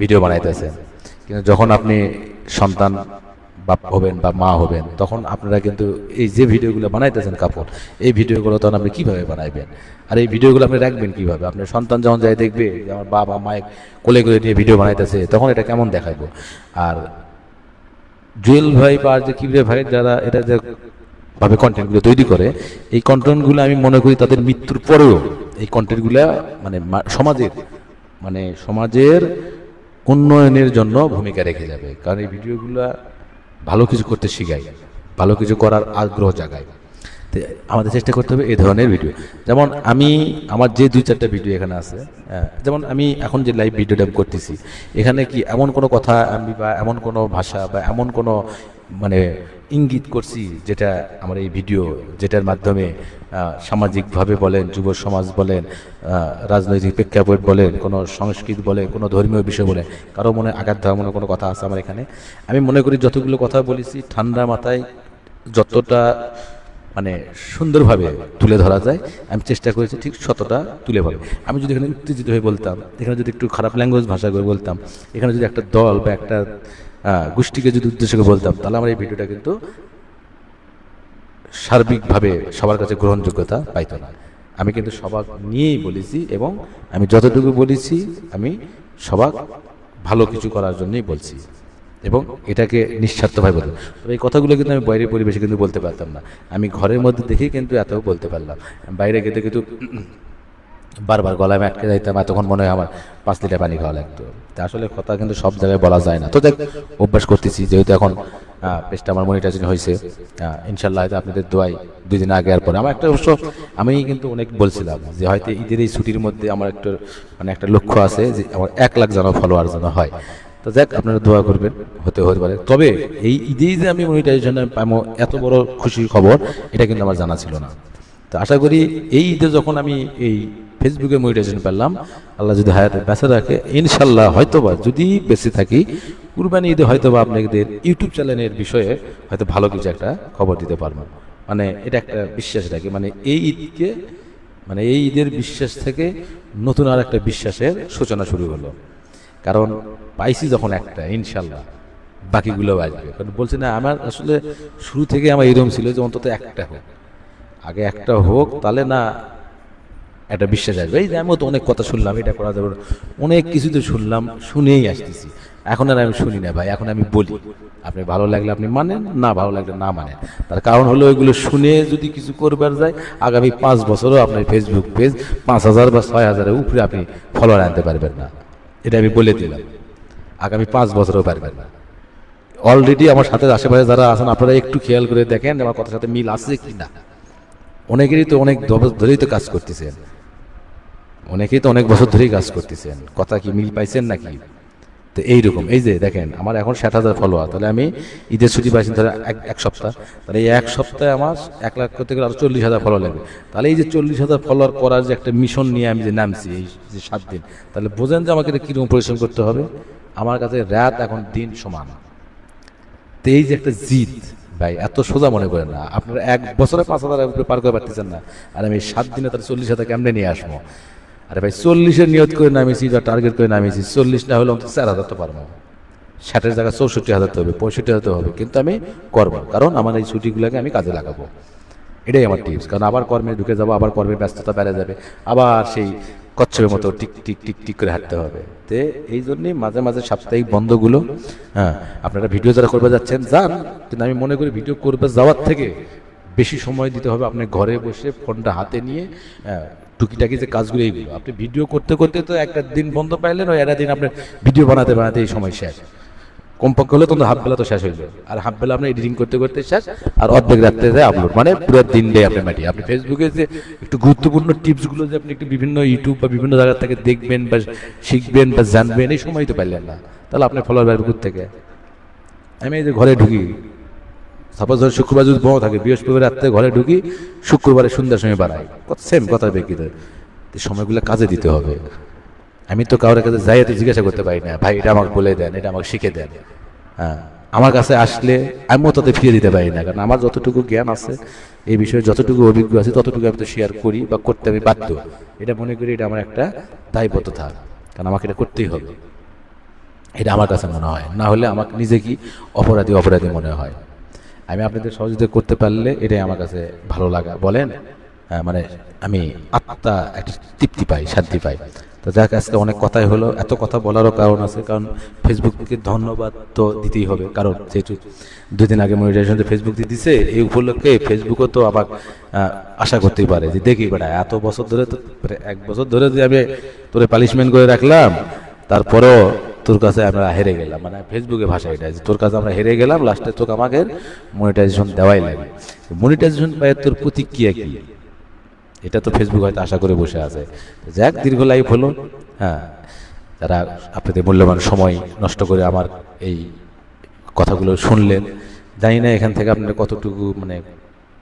ভিডিও বানাইতেছেন। কিন্তু যখন আপনি সন্তান বাপ হবেন বা মা হবেন, তখন আপনারা কিন্তু এই যে ভিডিওগুলো বানাইতেছেন কাপড়, এই ভিডিওগুলো তখন আপনি কীভাবে বানাইবেন, আর এই ভিডিওগুলো আপনি রাখবেন কীভাবে? আপনার সন্তান যখন যাই দেখবে যে আমার বাবা মায়ের কোলে কোলে নিয়ে ভিডিও বানাইতেছে, তখন এটা কেমন দেখাইবো? আর জুয়েল ভাই বা যে কিবরে ভাই যারা এটা যে ভাবে কন্টেন্টগুলো তৈরি করে, এই কন্টেন্টগুলো আমি মনে করি তাদের মৃত্যুর পরেও এই কন্টেন্টগুলো মানে সমাজের উন্নয়নের জন্য ভূমিকা রেখে যাবে। কারণ এই ভিডিওগুলো ভালো কিছু করতে শিখায়, ভালো কিছু করার আগ্রহ জাগায়। তো আমাদের চেষ্টা করতে হবে এই ধরনের ভিডিও। যেমন আমার যে 2-4টা ভিডিও এখানে আছে, যেমন আমি এখন যে লাইভ ভিডিওটা করতেছি, এখানে কি এমন কোনো কথা আমি বা এমন কোনো ভাষা বা এমন কোনো মানে ইঙ্গিত করছি যেটা আমার এই ভিডিও, যেটার মাধ্যমে সামাজিকভাবে বলেন, যুব সমাজ বলেন, রাজনৈতিক প্রেক্ষাপট বলেন, কোনো সংস্কৃতি বলেন, কোনো ধর্মীয় বিষয় বলেন, কারো মনে আঘাত দেওয়া মনে কোনো কথা আছে আমার এখানে? আমি মনে করি যতগুলো কথা বলেছি ঠান্ডা মাথায় যতটা মানে সুন্দরভাবে তুলে ধরা যায়, আমি চেষ্টা করেছি ঠিক ততটা তুলে ধরে। আমি যদি এখানে উত্তেজিত হয়ে বলতাম, এখানে যদি একটু খারাপ ল্যাঙ্গুয়েজ ভাষা করে বলতাম, এখানে যদি একটা দল বা একটা গোষ্ঠীকে যদি উদ্দেশ্য করে বলতাম, তাহলে আমার এই ভিডিওটা কিন্তু সার্বিকভাবে সবার কাছে গ্রহণযোগ্যতা পাইতো না। আমি কিন্তু সবাক নিয়েই বলেছি, এবং আমি যতটুকু বলেছি আমি সবাক ভালো কিছু করার জন্যই বলছি, এবং এটাকে নিঃস্বার্থভাবে বলতাম। তবে এই কথাগুলো কিন্তু আমি বাইরের পরিবেশে কিন্তু বলতে পারতাম না। আমি ঘরের মধ্যে দেখেই কিন্তু এত বলতে পারলাম। বাইরে গেতে কিন্তু বারবার গলায় আটকে যাইতাম, তখন মনে হয় আমার 5 লিটার পানি খাওয়া লাগতো। তা আসলে কথা কিন্তু সব জায়গায় বলা যায় না। তো দেখ, অভ্যাস করতেছি, যেহেতু এখন পেজটা আমার মনিটাইজেশন হয়েছে, ইনশাল্লাহ হয়তো আপনাদের দোয়াই 2 দিন আগে আর পরে আমার একটা অবশ্য আমি কিন্তু অনেক বলছিলাম যে হয়তো ঈদের এই ছুটির মধ্যে আমার একটা লক্ষ্য আছে যে আমার 1 লাখ যেন ফলোয়ার যেন হয়। তো দেখ, আপনারা দোয়া করবেন, হতে পারে। তবে এই ঈদেই যে আমি মনিটাইজেশন পাবো এত বড় খুশির খবর, এটা কিন্তু আমার জানা ছিল না। তো আশা করি এই ঈদে যখন আমি এই ফেসবুকে মনিটাইজেশন পেলাম, আল্লাহ যদি হায়াতে বেঁচে রাখে, ইনশাল্লাহ হয়তোবা যদি বেঁচে থাকি, কুরবানি ঈদে হয়তোবা আপনাদের ইউটিউব চ্যানেলের বিষয়ে হয়তো ভালো কিছু একটা খবর দিতে পারবো। মানে এটা একটা বিশ্বাস রাখি, মানে এই ঈদকে, মানে এই ঈদের বিশ্বাস থেকে নতুন আর একটা বিশ্বাসের সূচনা শুরু হলো। কারণ পাইছি যখন একটা, ইনশাল্লাহ বাকিগুলো আসবে। কারণ বলছি না, আমার আসলে শুরু থেকে আমার এরকম ছিল যে অন্তত একটা হোক, আগে একটা হোক, তাহলে না একটা বিশ্বাস আসবে। এই যে আমিও তো অনেক কথা শুনলাম, এটা করা যাবে, অনেক কিছু তো শুনলাম, শুনেই আসতেছি। এখন আর আমি শুনি না ভাই, এখন আমি বলি, আপনি ভালো লাগলে আপনি মানেন, না ভালো লাগলে না মানেন। তার কারণ হলো ওইগুলো শুনে যদি কিছু করবার যায়, আগামী 5 বছরও আপনার ফেসবুক পেজ 5000 বা 6000-এর উপরে আপনি ফলোয়ার আনতে পারবেন না। এটা আমি বলে দিলাম, আগামী 5 বছরও পারবেন না। অলরেডি আমার সাথে আশেপাশে যারা আছেন, আপনারা একটু খেয়াল করে দেখেন আমার কথার সাথে মিল আছে কি না। অনেকেরই তো অনেক ধরেই তো কাজ করতেছেন, অনেকেই তো অনেক বছর ধরেই কাজ করতেছেন, কথা কি মিল পাইছেন নাকি? তো এইরকম, এই যে দেখেন আমার এখন 60,000 ফলোয়ার, তাহলে আমি ঈদের ছুটি পাইছি ধরে এক সপ্তাহ, তাহলে এই 1 সপ্তাহে আমার 1 লাখ করতে গেলে আরো 40,000 ফলোয়ার লাগবে। তাহলে এই যে 40,000 ফলোয়ার করার যে একটা মিশন নিয়ে আমি যে নামছি এই যে 7 দিন, তাহলে বোঝেন যে আমাকে কিরকম পরিশ্রম করতে হবে। আমার কাছে রাত এখন দিন সমান। তো এই যে একটা জিদ ভাই, এত সোজা মনে করেন না। আপনারা 1 বছরে 5,000 উপরে পার করে পারতেছেন না, আর আমি 7 দিনে তাহলে 40,000 কেমনে নিয়ে আসবো? আরে ভাই, 40-এর নিয়ত করে নামিয়েছি বা টার্গেট করে নামিয়েছি, 40 না হলে অন্তত 4,000 তো পারবো। 60-এর জায়গায় 64,000 হবে, 65,000 হবে, কিন্তু আমি করবো, কারণ আমার এই ছুটিগুলোকে আমি কাজে লাগাবো। এটাই আমার টিপস। কারণ আবার কর্মে ঢুকে যাবো, আবার কর্মের ব্যস্ততা বেড়ে যাবে, আবার সেই কচ্ছপের মতো টিক টিক টিক টিক করে হাঁটতে হবে। তো এই জন্যই মাঝে মাঝে সাপ্তাহিক বন্ধগুলো, হ্যাঁ, আপনারা ভিডিও যারা করবে যাচ্ছেন যান, কিন্তু আমি মনে করি ভিডিও করবে যাওয়ার থেকে বেশি সময় দিতে হবে আপনি ঘরে বসে ফোনটা হাতে নিয়ে টুকিটাকি যে কাজগুলো এইগুলো আপনি ভিডিও করতে করতে তো একটা দিন বন্ধ পাইলেন, ওই একটা দিন আপনার ভিডিও বানাতে বানাতে এই সময় শেষ। কমপক্ষে হলে তখন হাফ বেলা তো শেষ হইল, আর হাফ বেলা আপনি এডিটিং করতে করতে শেষ, আর অর্ধেক রাত্রে যায় আপলোড, মানে পুরো দিন ডে আপনি মাটি। আপনি ফেসবুকে যে একটু গুরুত্বপূর্ণ টিপসগুলো যে আপনি একটু বিভিন্ন ইউটিউব বা বিভিন্ন জায়গা থেকে দেখবেন বা শিখবেন বা জানবেন, এই সময় তো পাইলেন না, তাহলে আপনি ফলোয়ার বাড়বে থেকে। আমি এই যে ঘরে ঢুকি, সাপোজ ধর শুক্রবার যদি বড় থাকে, বৃহস্পতিবার রাত্রে ঘরে ঢুকি, শুক্রবারে সন্ধ্যার সময় বাড়াই, সেম কথা ব্যক্তিদের সময়গুলো কাজে দিতে হবে। আমি তো কারোর কাছে যাই তো জিজ্ঞাসা করতে পারি না, ভাই এটা আমাকে বলে দেন, এটা আমাকে শিখে দেন। হ্যাঁ, আমার কাছে আসলে আমিও তাতে ফিরে দিতে পারি না, কারণ আমার যতটুকু জ্ঞান আছে এই বিষয়ে, যতটুকু অভিজ্ঞ আছে ততটুকু আমি তো শেয়ার করি বা করতে আমি বাধ্য। এটা মনে করি এটা আমার একটা দায়বদ্ধতা, কারণ আমাকে এটা করতেই হবে, এটা আমার কাছে মনে হয়। না হলে আমাকে নিজে কি অপরাধী অপরাধী মনে হয়। আমি আপনাদের সহযোগিতা করতে পারলে এটাই আমার কাছে ভালো লাগা বলেন, মানে আমি আত্মা একটা তৃপ্তি পাই, শান্তি পাই। তো যাক, আজকে অনেক কথাই হলো, এত কথা বলারও কারণ আছে, কারণ ফেসবুককে ধন্যবাদ তো দিতেই হবে, কারণ যেহেতু 2 দিন আগে মনিটাইজেশন ফেসবুক দিয়ে দিছে, এই উপলক্ষে ফেসবুকও তো আবার আশা করতেই পারে যে দেখি বেটা এত বছর ধরে তো 1 বছর ধরে যে আমি তোরে পানিশমেন্ট করে রাখলাম, তারপরেও তোর কাছে আমরা হেরে গেলাম, মানে ফেসবুকে ভাষা এটা, তোর কাছে আমরা হেরে গেলাম, লাস্টে তোকে আমাকে মনিটাইজেশন দেওয়াই লাগে। মনিটাইজেশন পায় তোর প্রতিক্রিয়া কি, এটা তো ফেসবুক হয়তো আশা করে বসে আছে। যাক, দীর্ঘ লাইফ হলো। হ্যাঁ, যারা আপনাদের মূল্যবান সময় নষ্ট করে আমার এই কথাগুলো শুনলেন, জানি না এখান থেকে আপনারা কতটুকু মানে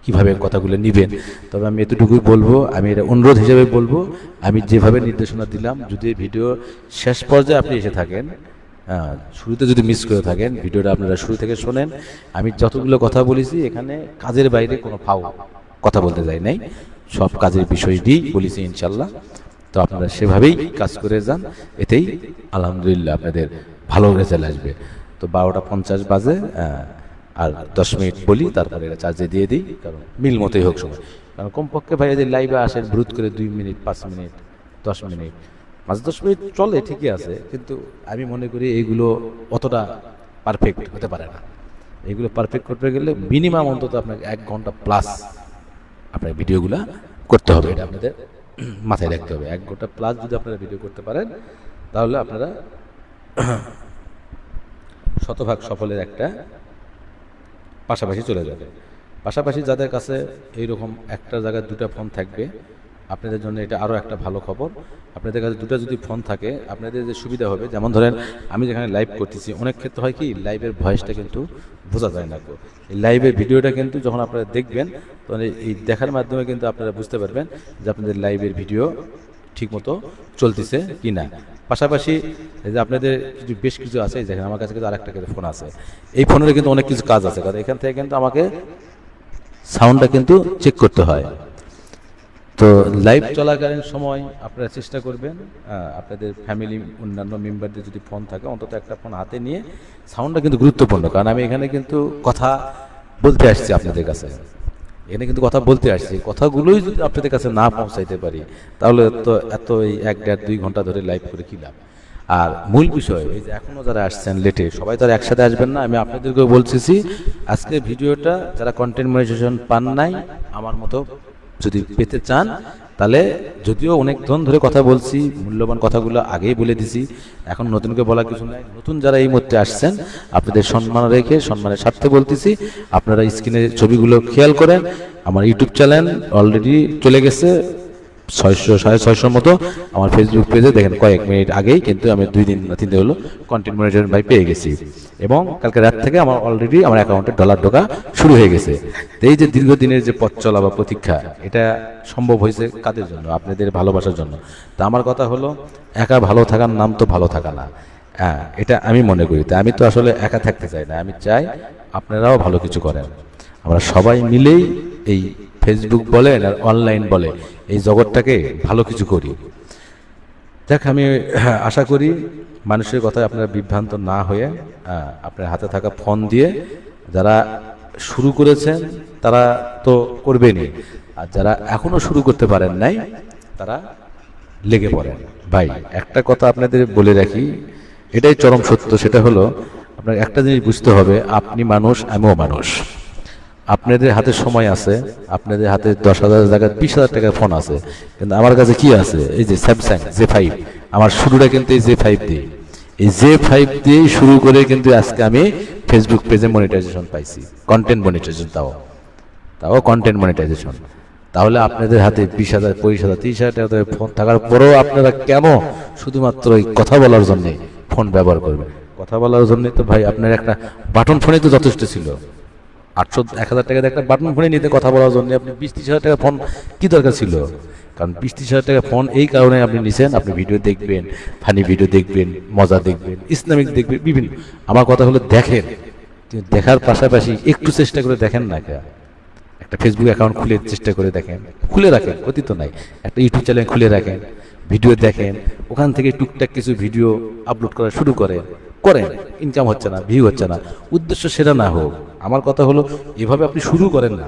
কিভাবে কথাগুলো নিবেন, তবে আমি এতটুকুই বলবো, আমি এটা অনুরোধ হিসেবে বলবো, আমি যেভাবে নির্দেশনা দিলাম, যদি ভিডিও শেষ পর্যায়ে আপনি এসে থাকেন, শুরুতে যদি মিস করে থাকেন, ভিডিওটা আপনারা শুরু থেকে শোনেন। আমি যতগুলো কথা বলেছি এখানে কাজের বাইরে কোনো ফাও কথা বলতে যাই নাই, সব কাজের বিষয়টি বলেছি ইনশাল্লাহ। তো আপনারা সেভাবেই কাজ করে যান, এতেই আলহামদুলিল্লাহ আপনাদের ভালো রেজাল্ট আসবে। তো 12টা 50 বাজে, আর 10 মিনিট বলি, তারপরে এটা চার্জে দিয়ে দিই, কারণ মিল মতোই হোক সময়। কারণ কমপক্ষে ভাই যদি লাইভে আসেন ব্রুত করে 2 মিনিট 5 মিনিট 10 মিনিট 5-10 মিনিট চলে, ঠিকই আছে, কিন্তু আমি মনে করি এইগুলো অতটা পারফেক্ট হতে পারে না। এইগুলো পারফেক্ট করতে গেলে মিনিমাম অন্তত আপনাকে 1 ঘন্টা প্লাস আপনার ভিডিওগুলো করতে হবে, এটা আপনাদের মাথায় রাখতে হবে। 1 ঘন্টা প্লাস যদি আপনারা ভিডিও করতে পারেন, তাহলে আপনারা শতভাগ সফলের একটা পাশাপাশি চলে যাবে। পাশাপাশি যাদের কাছে এইরকম একটা জায়গায় 2টা ফোন থাকবে, আপনাদের জন্য এটা আরও একটা ভালো খবর। আপনাদের কাছে 2টা যদি ফোন থাকে, আপনাদের যে সুবিধা হবে, যেমন ধরেন আমি যেখানে লাইভ করতেছি, অনেক ক্ষেত্রে হয় কি লাইভের ভয়েসটা কিন্তু বোঝা যায় না। এই লাইভের ভিডিওটা কিন্তু যখন আপনারা দেখবেন, তখন এই দেখার মাধ্যমে কিন্তু আপনারা বুঝতে পারবেন যে আপনাদের লাইভের ভিডিও ঠিকমতো চলতেছে কি না। পাশাপাশি যে আপনাদের বেশ কিছু আছে, যেখানে আমার কাছে কিন্তু আরেকটা ফোন আছে, এই ফোনের কিন্তু অনেক কিছু কাজ আছে, কারণ এখান থেকে কিন্তু আমাকে সাউন্ডটা কিন্তু চেক করতে হয়। তো লাইভ চলাকালীন সময় আপনারা চেষ্টা করবেন আপনাদের ফ্যামিলি অন্যান্য মেম্বারদের যদি ফোন থাকে, অন্তত একটা ফোন হাতে নিয়ে, সাউন্ডটা কিন্তু গুরুত্বপূর্ণ, কারণ আমি এখানে কিন্তু কথা বলতে আসছি আপনাদের কাছে, এখানে কিন্তু কথা বলতে আসছি, কথাগুলোই যদি আপনাদের কাছে না পৌঁছাইতে পারি, তাহলে তো এত এই 1-1.5-2 ঘন্টা ধরে লাইভ করে কী লাভ। আর মূল বিষয় এই যে এখনো যারা আসছেন লেটে, সবাই তো আর একসাথে আসবেন না। আমি আপনাদেরকেও বলতেছি, আজকে ভিডিওটা যারা কন্টেন্ট মনিটাইজেশন পান নাই, আমার মতো যদি পেতে চান, তাহলে যদিও অনেক দিন ধরে কথা বলছি, মূল্যবান কথাগুলো আগেই বলে দিছি, এখন নতুনকে বলা কিছু নাই। নতুন যারা এই মুহূর্তে আসছেন, আপনাদের সম্মান রেখে সম্মানের স্বার্থে বলতেছি, আপনারা স্ক্রিনের ছবিগুলো খেয়াল করেন। আমার ইউটিউব চ্যানেল অলরেডি চলে গেছে 600-650 মতো। আমার ফেসবুক পেজে দেখেন কয়েক মিনিট আগেই কিন্তু আমি 2 দিন 3 দিন হলো কন্টেন্ট মনিটাইজেশন ভাই পেয়ে গেছি, এবং কালকে রাত থেকে আমার অলরেডি আমার অ্যাকাউন্টে ডলার ঢোকা শুরু হয়ে গেছে। তো এই যে দীর্ঘদিনের যে পথ চলা বা প্রতীক্ষা, এটা সম্ভব হয়েছে কাদের জন্য? আপনাদের ভালোবাসার জন্য। তা আমার কথা হলো, একা ভালো থাকার নাম তো ভালো থাকা না, এটা আমি মনে করি। তা আমি তো আসলে একা থাকতে চাই না, আমি চাই আপনারাও ভালো কিছু করেন, আমরা সবাই মিলেই এই ফেসবুক বলেন আর অনলাইন বলে এই জগৎটাকে ভালো কিছু করি। দেখ আমি আশা করি মানুষের কথায় আপনারা বিভ্রান্ত না হয়ে আপনার হাতে থাকা ফোন দিয়ে যারা শুরু করেছেন তারা তো করবেনই, আর যারা এখনো শুরু করতে পারেন নাই তারা লেগে পড়েন। ভাই একটা কথা আপনাদের বলে রাখি, এটাই চরম সত্য, সেটা হলো আপনার একটা জিনিস বুঝতে হবে, আপনি মানুষ আমিও মানুষ। আপনাদের হাতে সময় আছে, আপনাদের হাতে 10,000 জায়গায় 20,000 টাকার ফোন আছে, কিন্তু আমার কাছে কি আছে? এই যে স্যামসাং J5, আমার শুরুটা কিন্তু এই J5 দিয়ে, এই J5 দিয়ে শুরু করে কিন্তু আজকে আমি ফেসবুক পেজে মনিটাইজেশন পাইছি, কন্টেন্ট মনিটাইজেশন, তাও কন্টেন্ট মনিটাইজেশন। তাহলে আপনাদের হাতে 20,000 25,000 30,000 টাকা ফোন থাকার পরেও আপনারা কেন শুধুমাত্র এই কথা বলার জন্য ফোন ব্যবহার করবেন? কথা বলার জন্য তো ভাই আপনার একটা বাটন ফোনে তো যথেষ্ট ছিল। 800-1000 টাকা একটা বাটন ফোনে নিতে কথা বলার জন্য আপনি 20-30,000 টাকা ফোন কি দরকার ছিল? কারণ 20-30,000 টাকা ফোন এই কারণে আপনি নিছেন, আপনি ভিডিও দেখবেন, ফানি ভিডিও দেখবেন, মজা দেখবেন, ইসলামিক দেখবেন, বিভিন্ন। আমার কথা হলো দেখেন, দেখার পাশাপাশি একটু চেষ্টা করে দেখেন না, একটা ফেসবুক অ্যাকাউন্ট খুলে চেষ্টা করে দেখেন, খুলে রাখেন, ক্ষতি তো নাই। একটা ইউটিউব চ্যানেল খুলে রাখেন, ভিডিও দেখেন, ওখান থেকে টুকটাক কিছু ভিডিও আপলোড করা শুরু করেন, ইনকাম হচ্ছে না, ভিউ হচ্ছে না, উদ্দেশ্য সেটা না হোক। আমার কথা হলো এভাবে আপনি শুরু করেন না,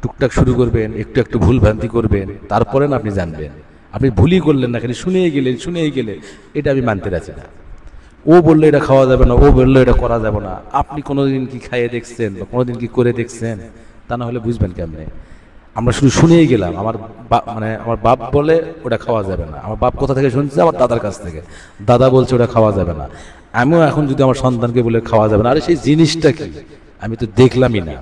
টুকটাক শুরু করবেন, একটু একটু ভুল ভ্রান্তি করবেন, তারপরে না আপনি জানবেন। আপনি ভুলই করলেন না, খালি শুনেই গেলেন, এটা আমি মানতে রাজি না। ও বললো এটা খাওয়া যাবে না, ও বললো এটা করা যাবে না, আপনি কোনোদিন কি খাইয়ে দেখছেন বা কোনোদিন কি করে দেখছেন? তা না হলে বুঝবেন কেমনে? আমরা শুধু শুনেই গেলাম, আমার বাপ বলে ওটা খাওয়া যাবে না, আমার বাপ কোথা থেকে শুনছে? আমার দাদার কাছ থেকে, দাদা বলছে ওটা খাওয়া যাবে না। আমিও এখন যদি আমার সন্তানকে বলে খাওয়া যাবে না, আরে সেই জিনিসটা কি? আমি তো দেখলামই না,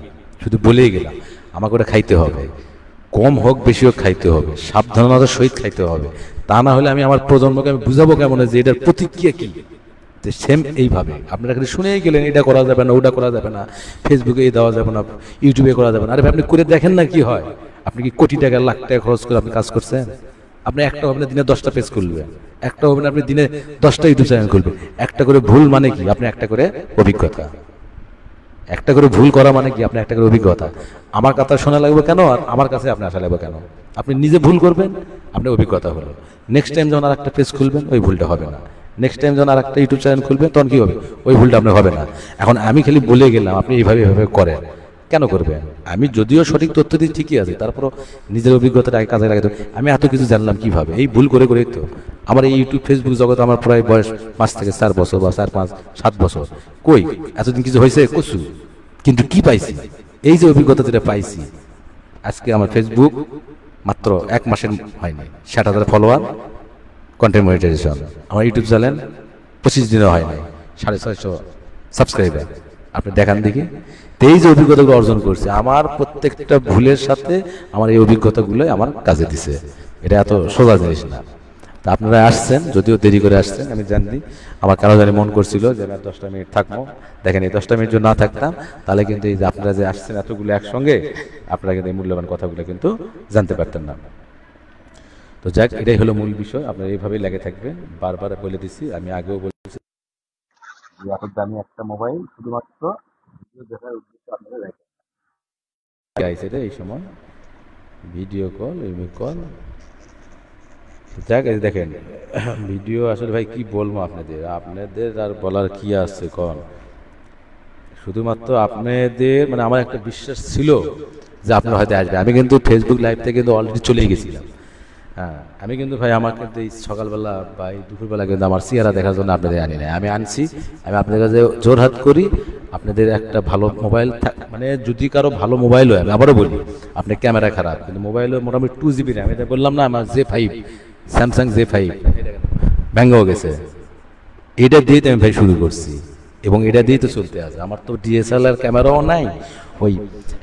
শুধু বলেই গেলাম। আমাকে ওটা খাইতে হবে, কম হোক বেশি হোক খাইতে হবে, সাবধানতার সহিত খাইতে হবে। তা না হলে আমি আমার প্রজন্মকে আমি বুঝাবো কেমন যে এটার প্রতিক্রিয়া কি? সেম এইভাবে আপনারা খালি শুনেই গেলেন এটা করা যাবে না, ওটা করা যাবে না, ফেসবুকে দেওয়া যাবে না, ইউটিউবে করা যাবে না। আরে আপনি করে দেখেন না কি হয়? আপনি কি কোটি টাকা লাখ টাকা খরচ করে আপনি কাজ করছেন? আপনি একটা হবে না দিনে 10টা পেজ খুলবেন, একটা হবে না আপনি দিনে 10টা ইউটিউব চ্যানেল খুলবেন। একটা করে ভুল মানে কি? আপনি একটা করে অভিজ্ঞতা, একটা করে ভুল করা মানে কি? আপনি একটা করে অভিজ্ঞতা। আমার কথা শোনা লাগবে কেন, আর আমার কাছে আপনি আসা লাগবে কেন? আপনি নিজে ভুল করবেন, আপনার অভিজ্ঞতা হলো। নেক্সট টাইম যখন আর একটা পেজ খুলবেন ওই ভুলটা হবে না, নেক্সট টাইম যখন আর একটা ইউটিউব চ্যানেল খুলবেন তখন কি হবে? ওই ভুলটা আপনার হবে না। এখন আমি খালি বলে গেলাম, আপনি এইভাবে করেন, কেন করবেন? আমি যদিও সঠিক তথ্য দিই ঠিকই আছে, তারপরও নিজের অভিজ্ঞতাটা কাজে লাগাতে আমি এত কিছু জানলাম কিভাবে? এই ভুল করে করেই তো আমার এই ইউটিউব ফেসবুক জগতে আমার প্রায় বয়স 5 থেকে 4 বছর বা 4-5-7 বছর। কই এতদিন কিছু হয়েছে? কচু। কিন্তু কি পাইছি? এই যে অভিজ্ঞতা যেটা পাইছি, আজকে আমার ফেসবুক মাত্র 1 মাসের হয়নি 60,000 ফলোয়ার, কন্টেন্ট মনিটাইজেশন। আমার ইউটিউব চ্যানেল 25 দিনও হয় নাই 650 সাবস্ক্রাইবার। আপনি দেখান দেখি। এই যে অভিজ্ঞতাগুলো অর্জন করছে, আমার প্রত্যেকটা ভুলের সাথে আমার এই অভিজ্ঞতাগুলোই আমার কাজে দিছে। এটা এত সোজা জিনিস না। তা আপনারা আসছেন, যদিও দেরি করে আসছেন আমি জানি, আমার কেন জানি মন করছিল যে আমি 10টা মিনিট থাকবো। দেখেন এই 10টা মিনিট যদি না থাকতাম তাহলে কিন্তু এই যে আপনারা যে আসছেন এতগুলো একসঙ্গে, আপনারা কিন্তু এই মূল্যবান কথাগুলো কিন্তু জানতে পারতেন না। তো যাক, এটাই হলো মূল বিষয়। আপনারা এইভাবেই লেগে থাকবেন। বারবার বলে দিচ্ছি, আমি আগেও বলেছি, এত দামি একটা মোবাইল শুধুমাত্র ভিডিও দেখার উদ্দেশ্যে আপনারা রাখেন। এই সময় ভিডিও কল, কল, যাক দেখেন ভিডিও আসলে ভাই কি বলবো আপনাদের আর বলার কি আছে কন? শুধুমাত্র আপনাদের আমার একটা বিশ্বাস ছিল যে আপনারা হয়তো আসবে। আমি কিন্তু ফেসবুক লাইভ থেকে কিন্তু অলরেডি চলেই গেছিলাম। হ্যাঁ, আমি কিন্তু ভাই আমার কিন্তু এই সকালবেলা বা এই দুপুরবেলা কিন্তু আমার চেহারা দেখার জন্য আপনাদের আনি নাই, আমি আনছি। আমি আপনাদের কাছে জোরহাত করি, আপনাদের একটা ভালো মোবাইল যদি কারো ভালো মোবাইল হয়, আমি আবারও বলি, আপনার ক্যামেরা খারাপ কিন্তু মোবাইল মোটামুটি 2 GB র্যাম, এটা বললাম না, আমার J5 স্যামসাং J5 ভেঙেও গেছে, এটা দিয়ে আমি ভাই শুরু করছি এবং এটা দিয়েই তো চলতে আছে। আমার তো DSLR ক্যামেরাও নাই, ওই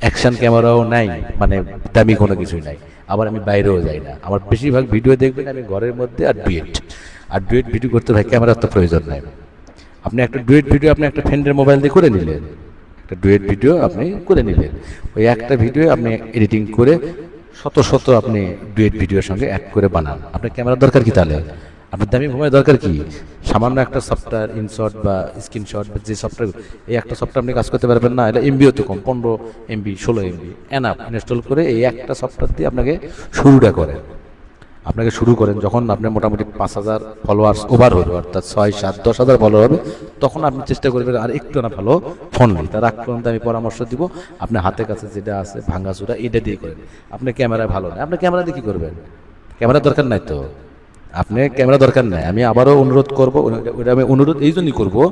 অ্যাকশন ক্যামেরাও নাই, দামি কোনো কিছুই নাই। আবার আমি বাইরেও যাই না, আমার বেশিরভাগ ভিডিও দেখবেন আমি ঘরের মধ্যে। আর ডুয়েট ভিডিও করতে ভাই ক্যামেরার তো প্রয়োজন নাই। আপনি একটা ডুয়েট ভিডিও আপনি একটা ফ্রেন্ডের মোবাইল দিয়ে করে নিলেন, একটা ডুয়েট ভিডিও আপনি করে নিলেন, ওই একটা ভিডিও আপনি এডিটিং করে শত আপনি ডুয়েট ভিডিওর সঙ্গে অ্যাড করে বানান। আপনার ক্যামেরার দরকার কি তাহলে? আপনার দামি মোবাইল দরকার কি? সামান্য একটা সফটওয়্যার ইনশট বা স্ক্রিনশট বা যে সফটওয়্যার, এই একটা সফটওয়্যার আপনি কাজ করতে পারবেন না? এটা এমবিও তো কম, 15 MB 16 MB এনাফ ইনস্টল করে এই একটা সফটওয়্যার দিয়ে আপনাকে শুরুটা করেন। আপনাকে শুরু করেন যখন আপনার মোটামুটি 5,000 ফলোয়ার্স ওভার হবে, অর্থাৎ 6, 7, 10,000 ফলোয়ার হবে, তখন আপনি চেষ্টা করবেন আর একটু না ভালো ফোন নিই। তার আগ পর্যন্ত আমি পরামর্শ দিব আপনার হাতের কাছে যেটা আছে ভাঙাচুরা এটা দিয়ে করেন। আপনি ক্যামেরায় ভালো না, আপনি ক্যামেরা দিয়ে কী করবেন? ক্যামেরা দরকার নাই তো, আপনি ক্যামেরা দরকার নাই। আমি আবারও অনুরোধ করবো, ওটা আমি অনুরোধ এই জন্যই করবো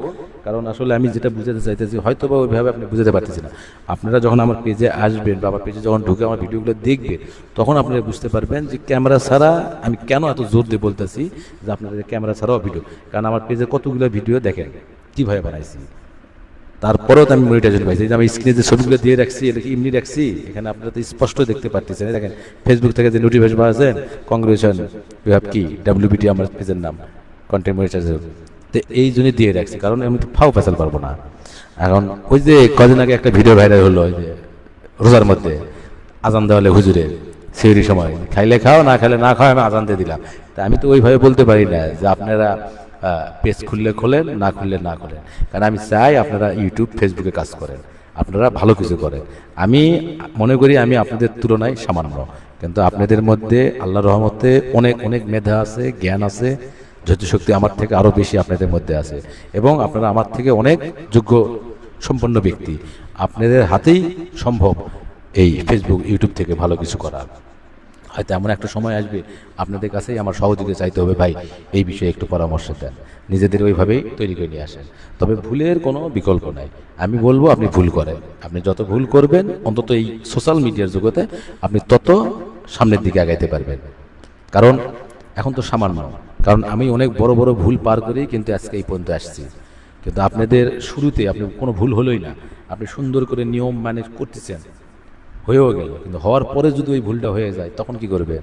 কারণ আসলে আমি যেটা বুঝাতে চাইতেছি হয়তো বা ওইভাবে আপনি বুঝাতে পারতেছি না। আপনারা যখন আমার পেজে আসবেন বা আমার পেজে যখন ঢুকে আমার ভিডিওগুলো দেখবেন, তখন আপনারা বুঝতে পারবেন যে ক্যামেরা ছাড়া আমি কেন এত জোর দিয়ে বলতেছি যে আপনাদের ক্যামেরা ছাড়াও ভিডিও। কারণ আমার পেজে কতগুলো ভিডিও দেখেন কীভাবে বানাইছি, তারপরেও তো আমি মনিটাইজেশন পাইছি। যে আমি স্ক্রিনে যে ছবিগুলো দিয়ে রাখছি এটা কি এমনি রাখছি? এখানে আপনারা তো স্পষ্ট দেখতে পারতেছেন। দেখেন ফেসবুক থেকে যে নোটিফিকেশন পাচ্ছেন, কংগ্রেচুলেশন ইউ হ্যাভ কি WBT আমার পেজের নাম, কন্টেন্ট মনিটাইজেশন। তো এই জন্যই দিয়ে রাখছি, কারণ আমি তো ফাও ফেসাল পারবো না। এখন ওই যে কদিন আগে একটা ভিডিও ভাইরাল হলো, ওই যে রোজার মধ্যে আজান দেওয়ালে হুজুরে সেহরি সময় খাইলে খাও, না খাইলে না খাও, আমি আজান দিয়ে দিলাম। তা আমি তো ওইভাবে বলতে পারি না যে আপনারা পেজ খুললে খোলেন, না খুললে না করেন। কারণ আমি চাই আপনারা ইউটিউব ফেসবুকে কাজ করেন, আপনারা ভালো কিছু করেন। আমি মনে করি আমি আপনাদের তুলনায় সামান্য, কিন্তু আপনাদের মধ্যে আল্লাহর রহমতে অনেক অনেক মেধা আছে, জ্ঞান আছে, ধৈর্যশক্তি আমার থেকে আরও বেশি আপনাদের মধ্যে আছে, এবং আপনারা আমার থেকে অনেক যোগ্য সম্পন্ন ব্যক্তি। আপনাদের হাতেই সম্ভব এই ফেসবুক ইউটিউব থেকে ভালো কিছু করা। হয়তো এমন একটা সময় আসবে আপনাদের কাছেই আমার সহযোগিতা চাইতে হবে, ভাই এই বিষয়ে একটু পরামর্শ দেন, নিজেদের ওইভাবেই তৈরি করে নিয়ে আসেন। তবে ভুলের কোনো বিকল্প নাই। আমি বলবো আপনি ভুল করেন, আপনি যত ভুল করবেন অন্তত এই সোশ্যাল মিডিয়ার জগতে আপনি তত সামনের দিকে আগাইতে পারবেন। কারণ এখন তো সামান্য, কারণ আমি অনেক বড় বড় ভুল পার করেই কিন্তু আজকে এই পর্যন্ত আসছি। কিন্তু আপনাদের শুরুতে আপনি কোনো ভুল হলোই না, আপনি সুন্দর করে নিয়ম ম্যানেজ করতেছেন, হয়েও গেল। কিন্তু হওয়ার পরে যদি ওই ভুলটা হয়ে যায় তখন কি করবে?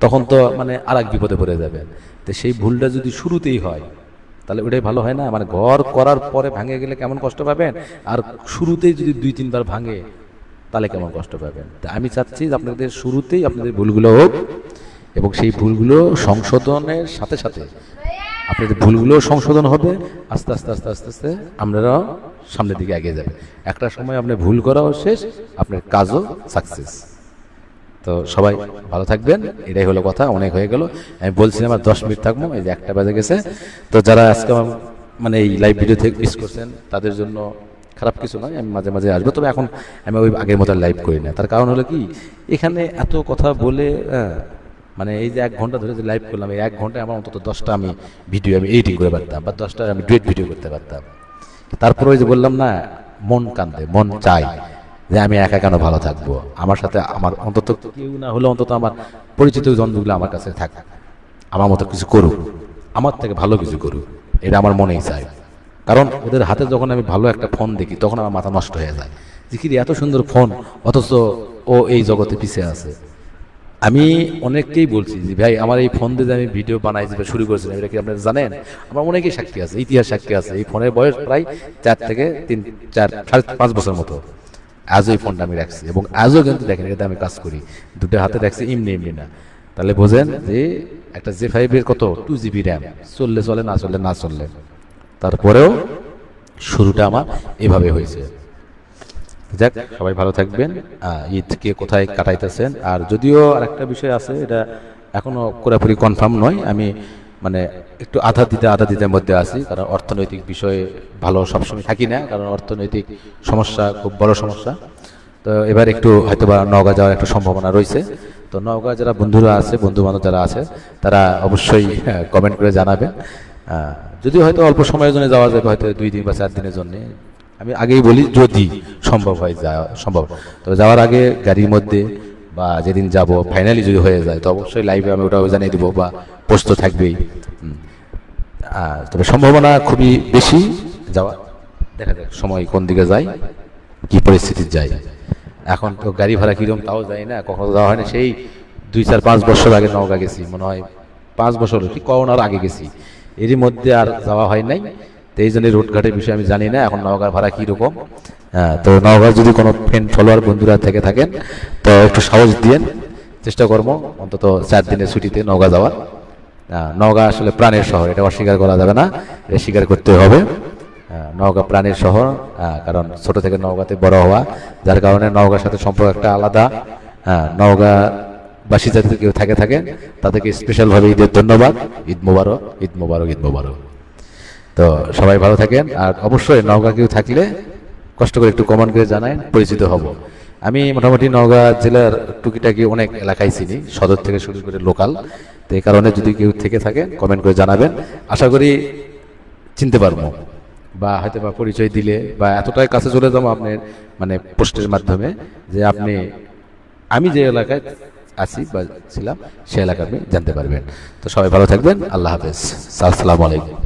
তখন তো মানে আর এক বিপদে পড়ে যাবে। তো সেই ভুলটা যদি শুরুতেই হয় তাহলে ওটাই ভালো হয় না? মানে ঘর করার পরে ভাঙে গেলে কেমন কষ্ট পাবেন, আর শুরুতেই যদি 2-3 বার ভাঙে তাহলে কেমন কষ্ট পাবেন। তা আমি চাচ্ছি যে আপনাদের শুরুতেই আপনাদের ভুলগুলো হোক, এবং সেই ভুলগুলো সংশোধনের সাথে সাথে আপনাদের ভুলগুলো সংশোধন হবে। আস্তে আস্তে আস্তে আস্তে আস্তে আপনারাও সামনের দিকে এগিয়ে যাবে। একটা সময় আপনার ভুল করাও শেষ, আপনার কাজও সাকসেস। তো সবাই ভালো থাকবেন, এটাই হলো কথা। অনেক হয়ে গেল, আমি বলছিলাম আর 10 মিনিট থাকবো, এই যে 1টা বাজে গেছে। তো যারা আজকে মানে এই লাইভ ভিডিও থেকে মিস করছেন তাদের জন্য খারাপ কিছু নয়, আমি মাঝে মাঝে আসবো। তবে এখন আমি ওই আগের মতো লাইভ করি না, তার কারণ হলো কি, এখানে এত কথা বলে মানে এই যে 1 ঘন্টা ধরে যে লাইভ করলাম, এই 1 ঘন্টায় আমার অন্তত 10টা আমি ভিডিও আমি এডিটিং করে পারতাম, বা 10টা আমি ডুয়েট ভিডিও করতে পারতাম। তারপরে ওই যে বললাম না, মন কান্দে, মন চাই যে আমি একা কেন ভালো থাকবো, আমার সাথে আমার অন্তত কেউ না হলে অন্তত আমার পরিচিত জনগুলো আমার কাছে থাক, আমার মতো কিছু করুক, আমার থেকে ভালো কিছু করুক, এটা আমার মনেই চাই। কারণ ওদের হাতে যখন আমি ভালো একটা ফোন দেখি তখন আমার মাথা নষ্ট হয়ে যায়, যে কি এত সুন্দর ফোন, অথচ ও এই জগতে পিছিয়ে আছে। আমি অনেককেই বলছি যে ভাই আমার এই ফোন দিয়ে আমি ভিডিও বানাই যে শুরু করেছিলাম, এটা কি আপনারা জানেন? আমার অনেকেই সাক্ষী আছে, ইতিহাস সাক্ষী আছে। এই ফোনের বয়স প্রায় 4 থেকে 3, 4, 5.5 বছর মতো। আজও এই ফোনটা আমি রাখছি, এবং আজও কিন্তু দেখেন এটাতে আমি কাজ করি, দুটো হাতে রাখছি, এমনি এমনি না। তাহলে বোঝেন যে একটা J5 এর কত 2 GB র্যাম, চললে চলে, না চললে না চললে, তারপরেও শুরুটা আমার এভাবে হয়েছে। যাক, সবাই ভালো থাকবেন। ঈদকে কোথায় কাটাইতেছেন? আর যদিও আরেকটা বিষয় আছে, এটা এখনো পুরোপুরি কনফার্ম নয়, আমি মানে একটু আধা দিতের মধ্যে আছি, কারণ অর্থনৈতিক বিষয়ে ভালো সবসময় থাকি না, কারণ অর্থনৈতিক সমস্যা খুব বড় সমস্যা। তো এবার একটু হয়তোবা নওগাঁ যাওয়ার একটা সম্ভাবনা রয়েছে। তো নওগাঁ যারা বন্ধুরা আছে, বন্ধু বান্ধব যারা আছে, তারা অবশ্যই কমেন্ট করে জানাবেন। যদিও হয়তো অল্প সময়ের জন্য যাওয়া যাবে, হয়তো 2 দিন বা 4 দিনের জন্য। আমি আগেই বলি যদি সম্ভব হয় যাওয়া সম্ভব, তবে যাওয়ার আগে গাড়ির মধ্যে বা যেদিন যাব ফাইনালি যদি হয়ে যায় তো অবশ্যই লাইভে আমি ওটাও জানিয়ে দেবো, বা পোস্ট থাকবেই। তবে সম্ভাবনা খুবই বেশি যাওয়া, দেখা যাক সময় কোন দিকে যায়, কি পরিস্থিতি যায়। এখন তো গাড়ি ভাড়া কিরকম তাও যায় না, কখনো যাওয়া হয় না। সেই 2, 4, 5 বছর আগে নওগাঁ গেছি, মনে হয় 5 বছর কি করোনার আগে গেছি, এরই মধ্যে আর যাওয়া হয় নাই। তো এই জন্য রোডঘাটের বিষয়ে আমি জানি না এখন নওগাঁর ভাড়া কীরকম। তো নওগাঁ যদি কোনো ফ্রেন্ড ফলোয়ার বন্ধুরা থেকে থাকেন তো একটু সাহস দিয়েন, চেষ্টা করবো অন্তত 4 দিনের ছুটিতে নওগাঁ যাওয়ার। নওগাঁ আসলে প্রাণের শহর, এটা অস্বীকার করা যাবে না, এটা স্বীকার করতে হবে। নওগাঁ প্রাণের শহর, কারণ ছোট থেকে নওগাঁতে বড় হওয়া, যার কারণে নওগাঁর সাথে সম্পর্ক একটা আলাদা। নওগাঁ বাসী যাতে কেউ থাকেন তাদেরকে স্পেশালভাবে ঈদের ধন্যবাদ। ঈদ মোবারক, ঈদ মোবারক, ঈদ মোবারক। তো সবাই ভালো থাকেন, আর অবশ্যই নওগাঁ কেউ থাকলে কষ্ট করে একটু কমেন্ট করে জানায়, পরিচিত হব। আমি মোটামুটি নওগাঁ জেলার টুকিটাকি অনেক এলাকায় চিনি, সদর থেকে শুরু করে লোকাল। তো এই কারণে যদি কেউ থেকে থাকে কমেন্ট করে জানাবেন, আশা করি চিনতে পারবো, বা হয়তো বা পরিচয় দিলে বা এতটাই কাছে চলে যাবো আপনার মানে পোস্টের মাধ্যমে যে আপনি আমি যে এলাকায় আছি বা ছিলাম সে এলাকা আপনি জানতে পারবেন। তো সবাই ভালো থাকবেন, আল্লাহ হাফেজ, আসসালামু আলাইকুম।